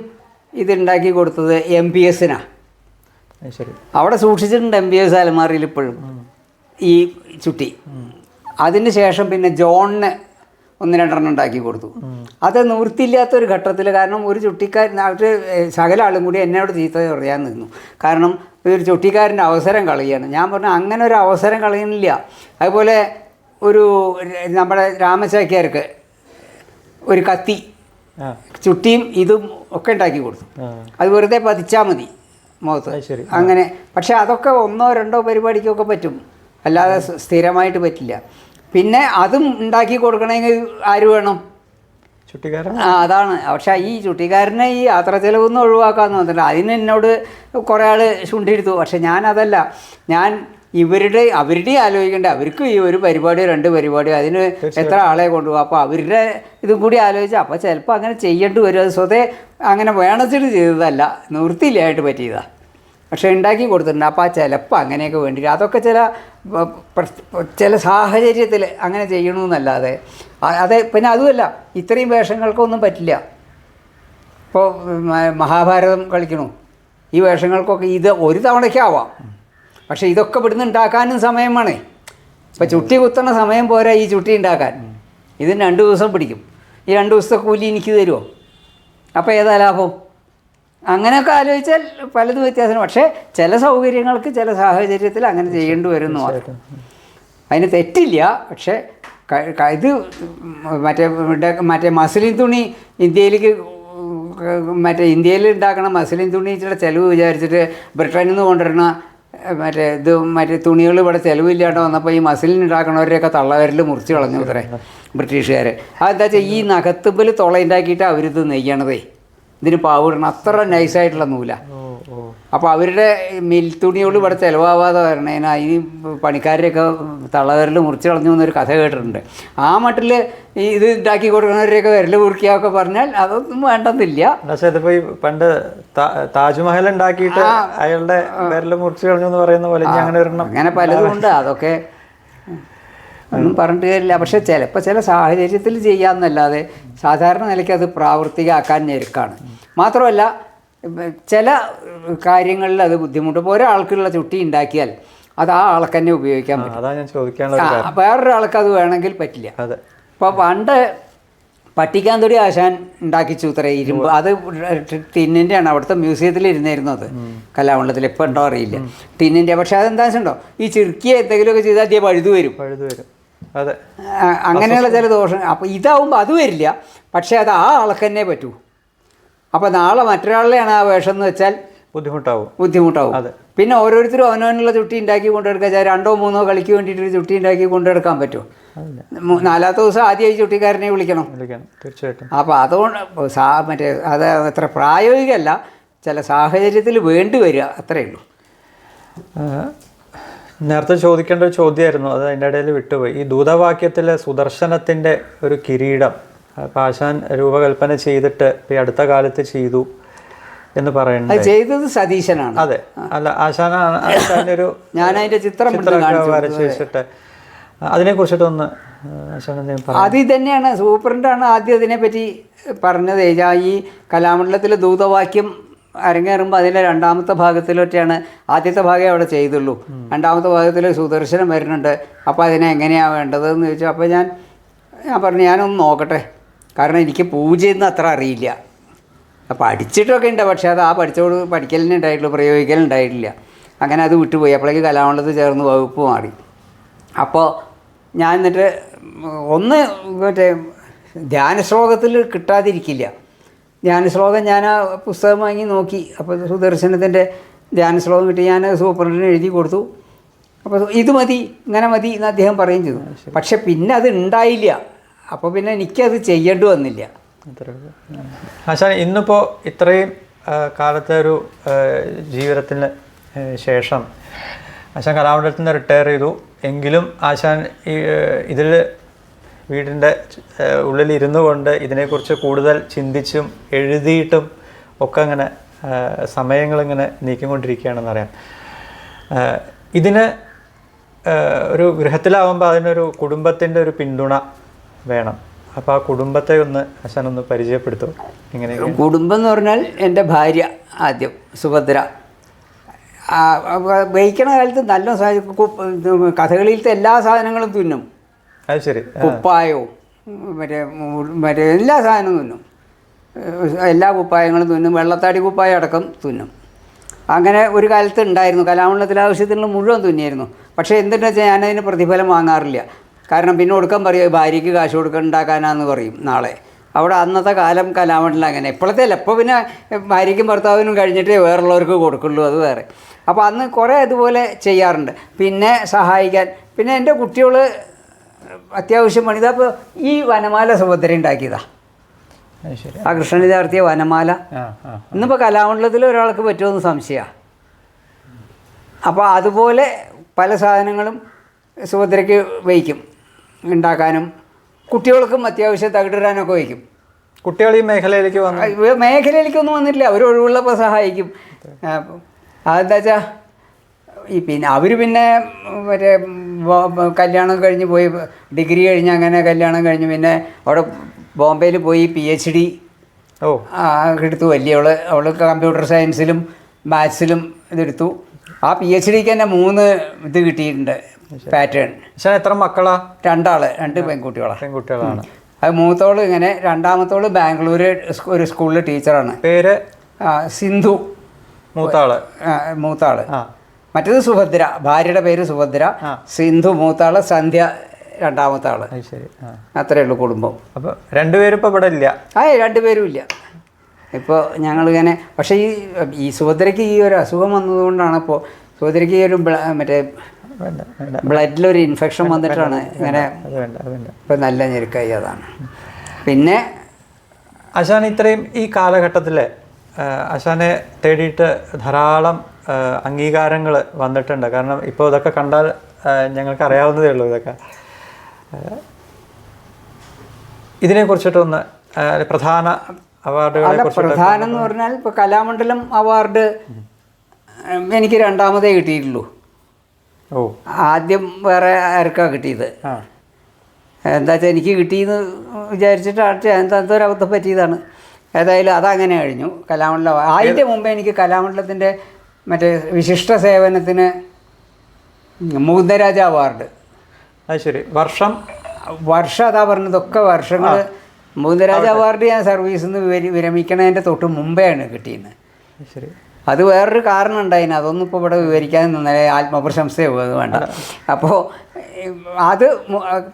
ഇതുണ്ടാക്കി കൊടുത്തത് MPSനാണ്. ശരി, അവിടെ സൂക്ഷിച്ചിട്ടുണ്ട് MPS അലമാറിയിൽ ഇപ്പോഴും ഈ ചുട്ടി. അതിന് ശേഷം പിന്നെ ജോണിന് 1-2 ഉണ്ടാക്കി കൊടുത്തു. അത് നിവൃത്തിയില്ലാത്തൊരു ഘട്ടത്തിൽ, കാരണം ഒരു ചുട്ടിക്കാരൻ അവർ സകല ആളും കൂടി എന്നോട് ചീത്ത പറയാൻ നിന്നു. കാരണം ഒരു ചുട്ടിക്കാരൻ്റെ അവസരം കളയുകയാണ്. ഞാൻ പറഞ്ഞു അങ്ങനെ ഒരു അവസരം കളയുന്നില്ല. അതുപോലെ ഒരു നമ്മുടെ രാമചാക്യാർക്ക് ഒരു കത്തി ചുട്ടിയും ഇതും ഒക്കെ ഉണ്ടാക്കി കൊടുത്തു. അത് വെറുതെ പതിച്ചാൽ മതി മുഖത്ത് അങ്ങനെ. പക്ഷേ അതൊക്കെ 1-2 പരിപാടിക്കൊക്കെ പറ്റും, അല്ലാതെ സ്ഥിരമായിട്ട് പറ്റില്ല. പിന്നെ അതും ഉണ്ടാക്കി കൊടുക്കണമെങ്കിൽ ആര് വേണം? ചുട്ടിക്കാരൻ. അതാണ്. പക്ഷേ ഈ ചുട്ടിക്കാരനെ ഈ യാത്ര ചിലവൊന്നും ഒഴിവാക്കാമെന്ന് പറഞ്ഞിട്ട് അതിന് എന്നോട് കുറേ ആൾ ചുണ്ടിയെടുത്തു. പക്ഷെ ഞാനതല്ല, ഞാൻ അവരുടെയും ആലോചിക്കേണ്ടത്. അവർക്ക് ഈ ഒരു പരിപാടിയോ 2 പരിപാടിയോ അതിന് എത്ര ആളെ കൊണ്ടുപോകും. അപ്പോൾ അവരുടെ ഇതും കൂടി ആലോചിച്ചാൽ അപ്പോൾ ചിലപ്പോൾ അങ്ങനെ ചെയ്യേണ്ടി വരും. അത് സ്വതേ അങ്ങനെ വേണച്ചിട്ട് ചെയ്തതല്ല, നിവൃത്തിയില്ലായിട്ട് പറ്റിയതാണ്. പക്ഷേ ഉണ്ടാക്കി കൊടുത്തിട്ടുണ്ട്. അപ്പോൾ ചിലപ്പോൾ അങ്ങനെയൊക്കെ വേണ്ടി അതൊക്കെ ചില സാഹചര്യത്തിൽ അങ്ങനെ ചെയ്യണമെന്നല്ലാതെ അതെ. പിന്നെ അതുമല്ല, ഇത്രയും വേഷങ്ങൾക്കൊന്നും പറ്റില്ല. ഇപ്പോൾ മഹാഭാരതം കളിക്കണു, ഈ വേഷങ്ങൾക്കൊക്കെ ഇത് ഒരു തവണയ്ക്കാവാം. പക്ഷേ ഇതൊക്കെ ഇവിടുന്ന് ഉണ്ടാക്കാനും സമയം വേണേ. ഇപ്പോൾ ചുട്ടി കുത്തണ സമയം പോരാ ഈ ചുട്ടി ഉണ്ടാക്കാൻ. ഇതിന് 2 ദിവസം പിടിക്കും. ഈ 2 ദിവസത്തെ കൂലി എനിക്ക് തരുമോ? അപ്പോൾ ഏതാ ലാഭം? അങ്ങനെയൊക്കെ ആലോചിച്ചാൽ പലതും വ്യത്യാസം. പക്ഷേ ചില സൗകര്യങ്ങൾക്ക് ചില സാഹചര്യത്തിൽ അങ്ങനെ ചെയ്യേണ്ടി വരുന്നു മാത്രം. അതിന് തെറ്റില്ല. പക്ഷേ ഇത് മറ്റേ മസ്ലിൻ തുണി ഇന്ത്യയിൽ ഉണ്ടാക്കണ മസ്ലിൻ തുണിയുടെ ചിലവ് വിചാരിച്ചിട്ട് ബ്രിട്ടനിൽ നിന്ന് കൊണ്ടുവരുന്ന മറ്റേ തുണികൾ ഇവിടെ ചിലവില്ലാണ്ട് വന്നപ്പോൾ ഈ മസിലിൻ ഉണ്ടാക്കണവരെയൊക്കെ തള്ളവരിൽ മുറിച്ച് കളഞ്ഞു അത്രേ ബ്രിട്ടീഷുകാർ. അതെന്താ വെച്ചാൽ ഈ നഖത്തുമ്പിൽ തുളയുണ്ടാക്കിയിട്ട് അവരിത് നെയ്യണതേ. ഇതിന് പാവിടണം, അത്ര നൈസായിട്ടുള്ള നൂല. അപ്പോൾ അവരുടെ മിൽ തുണിയോട് ഇവിടെ ചിലവാകാതെ വരണേനാ ഈ പണിക്കാരെയൊക്കെ തള്ളവരിൽ മുറിച്ച് കളഞ്ഞു എന്നൊരു കഥ കേട്ടിട്ടുണ്ട്. ആ മട്ടിൽ ഇത് ഉണ്ടാക്കി കൊടുക്കുന്നവരെയൊക്കെ വിരൽ മുറിക്കുകയൊക്കെ പറഞ്ഞാൽ അതൊന്നും വേണ്ടെന്നില്ല. പക്ഷേ ഇതിപ്പോൾ ഈ പണ്ട് താജ്മഹൽ ഉണ്ടാക്കിയിട്ട് അയാളുടെ വിരൽ മുറിച്ച് കളഞ്ഞു എന്ന് പറയുന്ന പോലെ അങ്ങനെ പലതും ഉണ്ട്. അതൊക്കെ ഒന്നും പറഞ്ഞിട്ട് കാര്യമില്ല. പക്ഷേ ചിലപ്പോൾ ചില സാഹചര്യത്തിൽ ചെയ്യാമെന്നല്ലാതെ സാധാരണ നിലയ്ക്ക് അത് പ്രാവർത്തികമാക്കാൻ ഞെരുക്കാണ്. മാത്രമല്ല ചില കാര്യങ്ങളിൽ അത് ബുദ്ധിമുട്ട്. ഇപ്പോൾ ഒരാൾക്കുള്ള ചുട്ടി ഉണ്ടാക്കിയാൽ അത് ആ ആൾക്ക് തന്നെ ഉപയോഗിക്കാൻ പറ്റും. വേറൊരാൾക്ക് അത് വേണമെങ്കിൽ പറ്റില്ല. ഇപ്പോൾ പണ്ട് പട്ടിക്കാന്തൊടി ആശാൻ ഉണ്ടാക്കിച്ചു ഇത്ര ഇരുമ്പ്. അത് ടിന്നിൻ്റെയാണ്. അവിടുത്തെ മ്യൂസിയത്തിൽ ഇരുന്നായിരുന്നു അത്, കലാമണ്ഡലത്തിൽ. ഇപ്പോൾ ഉണ്ടോ അറിയില്ല, ടിന്നിൻ്റെ. പക്ഷേ അതെന്താ വെച്ചിട്ടുണ്ടോ, ഈ ചുരുക്കിയ എന്തെങ്കിലുമൊക്കെ ചെയ്താൽ അധികം പഴുതു വരും. അതെ, അങ്ങനെയുള്ള ചില ദോഷം. അപ്പോൾ ഇതാവുമ്പോൾ അത് വരില്ല. പക്ഷേ അത് ആ ആൾക്ക് തന്നെ പറ്റൂ. അപ്പോൾ നാളെ മറ്റൊരാളിലെയാണ് ആ വേഷം എന്ന് വെച്ചാൽ ബുദ്ധിമുട്ടാവും. പിന്നെ ഓരോരുത്തരും അവനവനുള്ള ചുട്ടി ഉണ്ടാക്കി കൊണ്ടെടുക്കുക. 2-3 കളിക്ക് വേണ്ടിയിട്ടൊരു ചുട്ടി ഉണ്ടാക്കി കൊണ്ടെടുക്കാൻ പറ്റുമോ? 4ാമത്തെ ദിവസം ആദ്യം ഈ ചുട്ടിക്കാരനെ വിളിക്കണം തീർച്ചയായിട്ടും. അപ്പോൾ അതുകൊണ്ട് അത് അത്ര പ്രായോഗികമല്ല, ചില സാഹചര്യത്തിൽ വേണ്ടി വരിക, അത്രയേ ഉള്ളൂ. നേരത്തെ ചോദിക്കേണ്ട ഒരു ചോദ്യമായിരുന്നു, അത് അതിൻ്റെ ഇടയിൽ വിട്ടുപോയി. ഈ ദൂതവാക്യത്തിലെ സുദർശനത്തിൻ്റെ ഒരു കിരീടം ആശാൻ രൂപകൽപ്പന ചെയ്തിട്ട് ഈ അടുത്ത കാലത്ത് ചെയ്തു. എന്ന് അത് പറയുന്നത്. ചെയ്തത് സതീശനാണ്. അതെ, അല്ല ആശാനാണ് അതിനൊരു ഞാൻ അതിന്റെ ചിത്രം വരച്ച് വെച്ചിട്ട് അതിനെക്കുറിച്ചിട്ടൊന്ന് ആശാൻ എന്തെങ്കിലും പറയാം. അത് തന്നെയാണ് സൂപ്രണ്ടാണ് ആദ്യം അതിനെപ്പറ്റി പറഞ്ഞത്. ഈ കലാമണ്ഡലത്തിൽ ദൂതവാക്യം അരങ്ങേറുമ്പോൾ അതിൻ്റെ രണ്ടാമത്തെ ഭാഗത്തിലൊക്കെയാണ്, ആദ്യത്തെ ഭാഗമേ അവിടെ ചെയ്തുള്ളൂ, രണ്ടാമത്തെ ഭാഗത്തിൽ സുദർശനം വരുന്നുണ്ട്. അപ്പോൾ അതിനെ എങ്ങനെയാണ് വേണ്ടതെന്ന് ചോദിച്ചു. അപ്പോൾ ഞാൻ പറഞ്ഞു ഞാനൊന്ന് നോക്കട്ടെ, കാരണം എനിക്ക് പൂജയൊന്നും അത്ര അറിയില്ല. പഠിച്ചിട്ടൊക്കെ ഉണ്ട്, പക്ഷേ അത് ആ പഠിക്കലിനെ ഉണ്ടായിട്ടുള്ളൂ, പ്രയോഗിക്കലുണ്ടായിട്ടില്ല. അങ്ങനെ അത് വിട്ടുപോയി. അപ്പോഴേക്ക് കലാമണ്ഡലത്തിൽ ചേർന്ന് വകുപ്പ് മാറി. അപ്പോൾ ഞാൻ എന്നിട്ട് ഒന്ന് മറ്റേ ധ്യാനശ്ലോകത്തിൽ കിട്ടാതിരിക്കില്ല. ധ്യാനശ്ലോകം ഞാൻ ആ പുസ്തകം വാങ്ങി നോക്കി. അപ്പോൾ സുദർശനത്തിൻ്റെ ധ്യാനശ്ലോകം കിട്ടി. ഞാൻ സൂപ്രണ്ടിന് എഴുതി കൊടുത്തു. അപ്പോൾ ഇത് മതി, ഇങ്ങനെ മതി എന്ന് അദ്ദേഹം പറയുകയും ചെയ്തു. പക്ഷെ പിന്നെ അത് ഉണ്ടായില്ല. അപ്പോൾ പിന്നെ എനിക്കത് ചെയ്യേണ്ടി വന്നില്ല. ആശാൻ ഇന്നിപ്പോൾ ഇത്രയും കാലത്തെ ഒരു ജീവിതത്തിന് ശേഷം ആശാൻ കലാമണ്ഡലത്തിൽ നിന്ന് റിട്ടയർ ചെയ്തു. എങ്കിലും ആശാൻ ഇതിൽ വീടിൻ്റെ ഉള്ളിലിരുന്നു കൊണ്ട് ഇതിനെക്കുറിച്ച് കൂടുതൽ ചിന്തിച്ചും എഴുതിയിട്ടും ഒക്കെ അങ്ങനെ സമയങ്ങളിങ്ങനെ നീക്കിക്കൊണ്ടിരിക്കുകയാണെന്നറിയാം. ഇതിന് ഒരു ഗൃഹത്തിലാവുമ്പോൾ അതിനൊരു കുടുംബത്തിൻ്റെ ഒരു പിന്തുണ വേണം. അപ്പോൾ ആ കുടുംബത്തെ ഒന്ന് ആശാൻ ഒന്ന് പരിചയപ്പെടുത്തും. ഇങ്ങനെ കുടുംബം എന്ന് പറഞ്ഞാൽ എൻ്റെ ഭാര്യ ആദ്യം സുഭദ്ര. വഹിക്കണ കാലത്ത് നല്ല കഥകളിയിലത്തെ എല്ലാ സാധനങ്ങളും തുന്നും. അത് ശരി. കുപ്പായവും മറ്റേ എല്ലാ സാധനവും തുന്നും. എല്ലാ കുപ്പായങ്ങളും തുന്നും. വെള്ളത്താടി കുപ്പായം അടക്കം തുന്നും. അങ്ങനെ ഒരു കാലത്ത് ഉണ്ടായിരുന്നു. കലാമണ്ഡലത്തിലെ ആവശ്യത്തിനുള്ള മുഴുവൻ തുന്നിയായിരുന്നു. പക്ഷേ എന്തെന്ന് വെച്ചാൽ ഞാനതിന് പ്രതിഫലം വാങ്ങാറില്ല. കാരണം പിന്നെ കൊടുക്കാൻ പറയും, ഭാര്യയ്ക്ക് കാശ് കൊടുക്കാൻ ഉണ്ടാക്കാനാന്ന് പറയും നാളെ. അവിടെ അന്നത്തെ കാലം കലാമണ്ഡലം അങ്ങനെ. ഇപ്പോഴത്തെ അല്ല, ഇപ്പോൾ പിന്നെ ഭാര്യയ്ക്കും ഭർത്താവിനും കഴിഞ്ഞിട്ടേ വേറുള്ളവർക്ക് കൊടുക്കുള്ളൂ, അത് വേറെ. അപ്പോൾ അന്ന് കുറേ അതുപോലെ ചെയ്യാറുണ്ട്. പിന്നെ സഹായിക്കാൻ, പിന്നെ എൻ്റെ കുട്ടികൾ അത്യാവശ്യം പണിതാ. അപ്പോൾ ഈ വനമാല സുഭദ്ര ഉണ്ടാക്കിയതാണ്. ആ കൃഷ്ണന് ചാർത്തിയ വനമാല ഇന്നിപ്പോൾ കലാമണ്ഡലത്തിൽ ഒരാൾക്ക് പറ്റുമെന്ന് സംശയമാണ്. അപ്പോൾ അതുപോലെ പല സാധനങ്ങളും സുഭദ്രയ്ക്ക് വയ്ക്കും ഉണ്ടാക്കാനും. കുട്ടികൾക്കും അത്യാവശ്യം തകിടിടാനൊക്കെ വയ്ക്കും. കുട്ടികൾ ഈ മേഖലയിലേക്ക് വന്നു? മേഖലയിലേക്കൊന്നും വന്നിട്ടില്ല. അവർ ഒഴിവുള്ളപ്പോൾ സഹായിക്കും. അതെന്താ വെച്ചാൽ പിന്നെ അവർ പിന്നെ മറ്റേ കല്യാണം കഴിഞ്ഞ് പോയി, ഡിഗ്രി കഴിഞ്ഞ് അങ്ങനെ കല്യാണം കഴിഞ്ഞ് പിന്നെ അവിടെ ബോംബെയിൽ പോയി PhD എടുത്തു. അവൾ കമ്പ്യൂട്ടർ സയൻസിലും മാത്സിലും ഇതെടുത്തു. ആ PhDക്ക് തന്നെ 3 ഇത് കിട്ടിയിട്ടുണ്ട്, പാറ്റേൺ. എത്ര മക്കളാ? 2 പെൺകുട്ടികളാണ്. അത് മൂത്തോള് ഇങ്ങനെ, രണ്ടാമത്തോള് ബാംഗ്ലൂർ ഒരു സ്കൂളിൽ ടീച്ചറാണ്. പേര് സിന്ധു. മൂത്താള്. മറ്റേത് സുഭദ്ര, ഭാര്യയുടെ പേര് സുഭദ്ര. സിന്ധു മൂത്താള്, സന്ധ്യ രണ്ടാമത്തെ ആള്. ശരി, അത്രേ ഉള്ളൂ കുടുംബം. അപ്പോൾ രണ്ടുപേരും ഇപ്പോൾ ഇവിടെ ഇല്ല? 2 പേരും ഇല്ല ഇപ്പോൾ. ഞങ്ങളിങ്ങനെ, പക്ഷേ ഈ സുഭദ്രയ്ക്ക് ഈ ഒരു അസുഖം വന്നതുകൊണ്ടാണ്. ഇപ്പോൾ സുഭദ്രയ്ക്ക് ഈ ഒരു മറ്റേ ബ്ലഡിലൊരു ഇൻഫെക്ഷൻ വന്നിട്ടാണ് ഇങ്ങനെ ഇപ്പം നല്ല ഞെരുക്കായി. അതാണ്. പിന്നെ ആശാൻ ഇത്രയും ഈ കാലഘട്ടത്തിൽ ആശാനെ തേടിയിട്ട് ധാരാളം അംഗീകാരങ്ങൾ വന്നിട്ടുണ്ട്. കാരണം ഇപ്പോൾ ഇതൊക്കെ കണ്ടാൽ ഞങ്ങൾക്ക് അറിയാവുന്നതേ ഉള്ളൂ. ഇതൊക്കെ ഇതിനെക്കുറിച്ചിട്ടൊന്ന് പ്രധാന അവാർഡുകളെ പ്രധാനം എന്ന് പറഞ്ഞാൽ ഇപ്പോൾ കലാമണ്ഡലം അവാർഡ് എനിക്ക് 2ാമതേ കിട്ടിയിട്ടുള്ളൂ. ആദ്യം വേറെ ആർക്കാണ് കിട്ടിയത്. എന്താ വെച്ചാൽ എനിക്ക് കിട്ടിയെന്ന് വിചാരിച്ചിട്ട് എന്തൊരബദ്ധം പറ്റിയതാണ്. ഏതായാലും അതങ്ങനെ കഴിഞ്ഞു. കലാമണ്ഡലം അതിൻ്റെ മുമ്പേ എനിക്ക് കലാമണ്ഡലത്തിൻ്റെ മറ്റേ വിശിഷ്ട സേവനത്തിന് മുകുന്ദരാജ അവാർഡ്. അത് ശരി. വർഷം അതാ പറഞ്ഞതൊക്കെ വർഷങ്ങൾ. മുകുന്ദരാജ അവാർഡ് ഞാൻ സർവീസിൽ നിന്ന് വിരമിക്കണതിൻ്റെ തൊട്ട് മുമ്പെയാണ് കിട്ടിയിരുന്നത്. ശരി. അത് വേറൊരു കാരണം ഉണ്ടായിന്, അതൊന്നും ഇപ്പോൾ ഇവിടെ വിവരിക്കാൻ നിന്നാലേ ആത്മപ്രശംസയോ അത് വേണ്ട. അപ്പോൾ അത്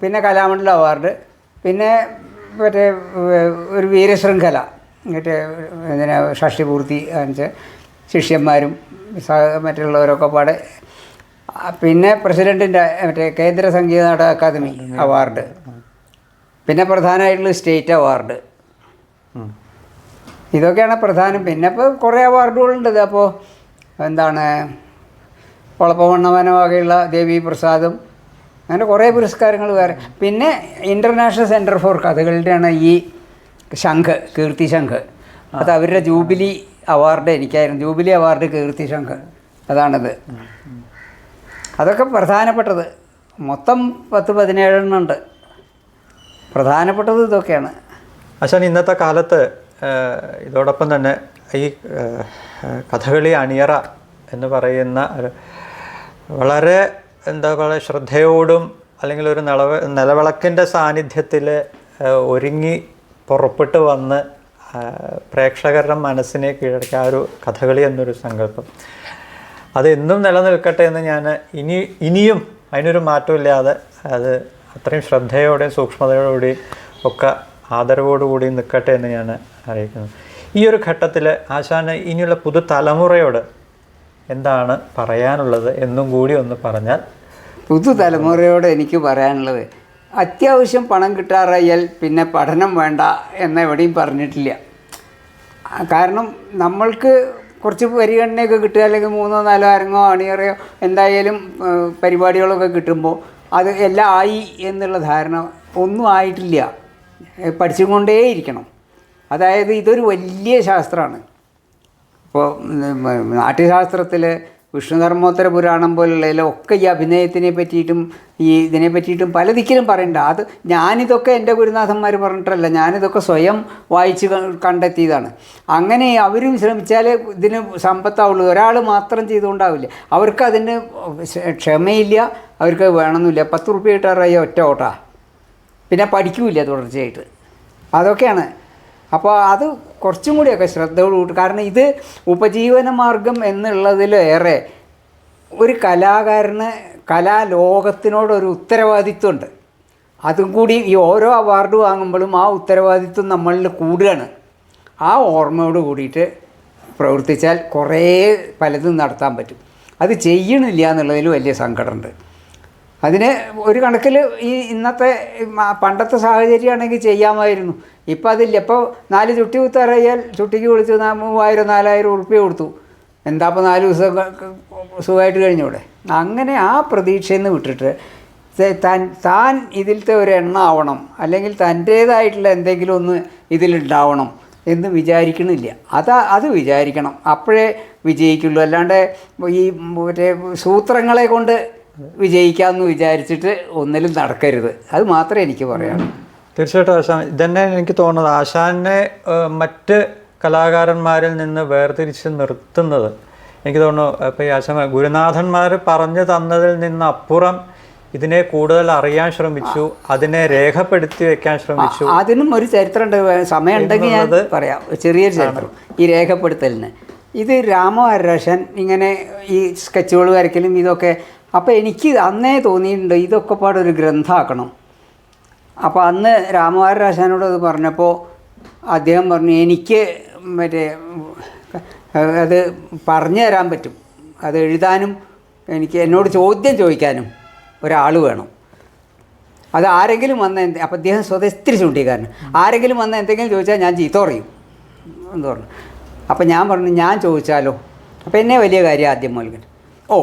പിന്നെ കലാമണ്ഡലം അവാർഡ്, പിന്നെ മറ്റേ ഒരു വീരശൃംഖല, മറ്റേ ഇതിനെ ഷഷ്ടിപൂർത്തി കാണിച്ച ശിഷ്യന്മാരും മറ്റുള്ളവരൊക്കെ പാടെ. പിന്നെ പ്രസിഡൻറ്റിൻ്റെ മറ്റേ കേന്ദ്ര സംഗീത നാടക അക്കാദമി അവാർഡ്, പിന്നെ പ്രധാനമായിട്ടുള്ള സ്റ്റേറ്റ് അവാർഡ്. ഇതൊക്കെയാണ് പ്രധാനം. പിന്നെ ഇപ്പോൾ കുറേ അവാർഡുകളുണ്ട്. അപ്പോൾ എന്താണ് ഒളപ്പമണ്ണവന വകയുള്ള ദേവി പ്രസാദും അങ്ങനെ കുറേ പുരസ്കാരങ്ങൾ വേറെ. പിന്നെ ഇൻ്റർനാഷണൽ സെൻറ്റർ ഫോർ കഥകളുടെയാണ് ഈ ശംഖ്, കീർത്തി ശംഖ്. അത് അവരുടെ ജൂബിലി അവാർഡ് എനിക്കായിരുന്നു, ജൂബിലി അവാർഡ് കീർത്തി ശങ്കർ, അതാണത്. അതൊക്കെ പ്രധാനപ്പെട്ടത്. മൊത്തം 10-17 ഉണ്ട്. പ്രധാനപ്പെട്ടത് ഇതൊക്കെയാണ്. ആശാൻ ഇന്നത്തെ കാലത്ത് ഇതോടൊപ്പം തന്നെ ഈ കഥകളി അണിയറ എന്ന് പറയുന്ന വളരെ എന്താ പറയുക ശ്രദ്ധയോടും അല്ലെങ്കിൽ ഒരു നിലവിളക്കിൻ്റെ സാന്നിധ്യത്തിൽ ഒരുങ്ങി പുറപ്പെട്ട് വന്ന് പ്രേക്ഷകരുടെ മനസ്സിനെ കീഴടക്കിയ ആ ഒരു കഥകളി എന്നൊരു സങ്കല്പം അത് എന്നും നിലനിൽക്കട്ടെ എന്ന് ഞാൻ ഇനിയും അതിനൊരു മാറ്റമില്ലാതെ അത് അത്രയും ശ്രദ്ധയോടെയും സൂക്ഷ്മതയോടുകൂടിയും ഒക്കെ ആദരവോടുകൂടി നിൽക്കട്ടെ എന്ന് ഞാൻ അറിയിക്കുന്നു. ഈ ഒരു ഘട്ടത്തിൽ ആശാന് ഇനിയുള്ള പുതുതലമുറയോട് എന്താണ് പറയാനുള്ളത് എന്നും കൂടി ഒന്ന് പറഞ്ഞാൽ. പുതുതലമുറയോട് എനിക്ക് പറയാനുള്ളത്, അത്യാവശ്യം പണം കിട്ടാറായാൽ പിന്നെ പഠനം വേണ്ട എന്ന് എവിടെയും പറഞ്ഞിട്ടില്ല. കാരണം നമ്മൾക്ക് കുറച്ച് പരിഗണനയൊക്കെ കിട്ടുക, അല്ലെങ്കിൽ 3-4 അരങ്ങോ അണിയറയോ എന്തായാലും പരിപാടികളൊക്കെ കിട്ടുമ്പോൾ അത് എല്ലാം ആയി എന്നുള്ള ധാരണ ഒന്നും ആയിട്ടില്ല. പഠിച്ചുകൊണ്ടേയിരിക്കണം. അതായത് ഇതൊരു വലിയ ശാസ്ത്രമാണ്. ഇപ്പോൾ നാട്യശാസ്ത്രത്തിൽ വിഷ്ണുധർമ്മോത്തര പുരാണം പോലുള്ളതിലൊക്കെ ഈ അഭിനയത്തിനെ പറ്റിയിട്ടും ഈ ഇതിനെ പറ്റിയിട്ടും പല ദിക്കിലും പറയണ്ട. അത് ഞാനിതൊക്കെ എൻ്റെ ഗുരുനാഥന്മാർ പറഞ്ഞിട്ടല്ല, ഞാനിതൊക്കെ സ്വയം വായിച്ച് കണ്ടെത്തിയതാണ്. അങ്ങനെ അവരും ശ്രമിച്ചാലേ ഇതിന് സമ്പത്താവുള്ളൂ. ഒരാൾ മാത്രം ചെയ്തുകൊണ്ടാവില്ല. അവർക്ക് അതിന് ക്ഷമയില്ല, അവർക്ക് വേണമെന്നില്ല. 10 റുപ്യ കിട്ടാറായി ഒറ്റ ഓട്ടാ, പിന്നെ പഠിക്കൂല തുടർച്ചയായിട്ട്. അതൊക്കെയാണ്. അപ്പോൾ അത് കുറച്ചും കൂടിയൊക്കെ ശ്രദ്ധയോടുകൂടി, കാരണം ഇത് ഉപജീവനമാർഗം എന്നുള്ളതിലേറെ ഒരു കലാകാരന് കലാലോകത്തിനോടൊരു ഉത്തരവാദിത്വമുണ്ട്. അതും കൂടി ഈ ഓരോ അവാർഡ് വാങ്ങുമ്പോഴും ആ ഉത്തരവാദിത്വം നമ്മളിൽ കൂടുകയാണ്. ആ ഓർമ്മയോട് കൂടിയിട്ട് പ്രവർത്തിച്ചാൽ കുറേ പലതും നടത്താൻ പറ്റും. അത് ചെയ്യണില്ല എന്നുള്ളതിൽ വലിയ സങ്കടമുണ്ട്. അതിന് ഒരു കണക്കിൽ ഈ ഇന്നത്തെ പണ്ടത്തെ സാഹചര്യമാണെങ്കിൽ ചെയ്യാമായിരുന്നു. ഇപ്പം അതില്ല. ഇപ്പോൾ 4 ചുട്ടി കുത്താറായാൽ ചുട്ടിക്ക് വിളിച്ച് 3000-4000 ഉറുപ്പ്യ കൊടുത്തു. എന്താ ഇപ്പോൾ 4 ദിവസം സുഖമായിട്ട് കഴിഞ്ഞൂടെ? അങ്ങനെ ആ പ്രതീക്ഷയിൽ നിന്ന് വിട്ടിട്ട് താൻ ഇതിലത്തെ ഒരു എണ്ണ ആവണം, അല്ലെങ്കിൽ തൻ്റേതായിട്ടുള്ള എന്തെങ്കിലും ഒന്ന് ഇതിലുണ്ടാവണം എന്ന് വിചാരിക്കണില്ല. അത് വിചാരിക്കണം, അപ്പോഴേ വിജയിക്കുള്ളൂ. അല്ലാണ്ട് ഈ മറ്റേ സൂത്രങ്ങളെ കൊണ്ട് വിജയിക്കാമെന്ന് വിചാരിച്ചിട്ട് ഒന്നിലും നടക്കരുത്. അത് മാത്രമേ എനിക്ക് പറയാനുള്ളൂ. തീർച്ചയായിട്ടും ആശാൻ, ഇതന്നെ എനിക്ക് തോന്നുന്നത് ആശാനെ മറ്റ് കലാകാരന്മാരിൽ നിന്ന് വേർതിരിച്ച് നിർത്തുന്നത് എനിക്ക് തോന്നുന്നു. ഇപ്പോൾ ഈ ആശാൻ ഗുരുനാഥന്മാർ പറഞ്ഞു തന്നതിൽ നിന്നപ്പുറം ഇതിനെ കൂടുതൽ അറിയാൻ ശ്രമിച്ചു, അതിനെ രേഖപ്പെടുത്തി വെക്കാൻ ശ്രമിച്ചു. അതിനും ഒരു ചരിത്രമുണ്ട്. സമയം ഉണ്ടെങ്കിൽ ഞാൻ പറയാം, ചെറിയൊരു ചരിത്രം ഈ രേഖപ്പെടുത്തലിന്. ഇത് രാമവാരരാശൻ ഇങ്ങനെ ഈ സ്കെച്ചുകൾ വരയ്ക്കലും ഇതൊക്കെ. അപ്പോൾ എനിക്ക് അന്നേ തോന്നിയിട്ടുണ്ട് ഇതൊക്കെ പാടൊരു ഗ്രന്ഥമാക്കണം. അപ്പോൾ അന്ന് രാമവാരരാശനോട് അത് പറഞ്ഞപ്പോൾ അദ്ദേഹം പറഞ്ഞു, എനിക്ക് മറ്റേ അത് പറഞ്ഞു തരാൻ പറ്റും, അത് എഴുതാനും എന്നോട് ചോദ്യം ചോദിക്കാനും ഒരാൾ വേണം. അത് ആരെങ്കിലും വന്ന് അപ്പോൾ അദ്ദേഹം സ്വതസ്ത്രി ചൂണ്ടിക്കാരൻ, ആരെങ്കിലും വന്ന് എന്തെങ്കിലും ചോദിച്ചാൽ ഞാൻ ചീത്ത പറയും എന്ന് പറഞ്ഞു. അപ്പോൾ ഞാൻ പറഞ്ഞു, ഞാൻ ചോദിച്ചാലോ? അപ്പോൾ എന്നെ വലിയ കാര്യം ആദ്യം നൽകി. ഓ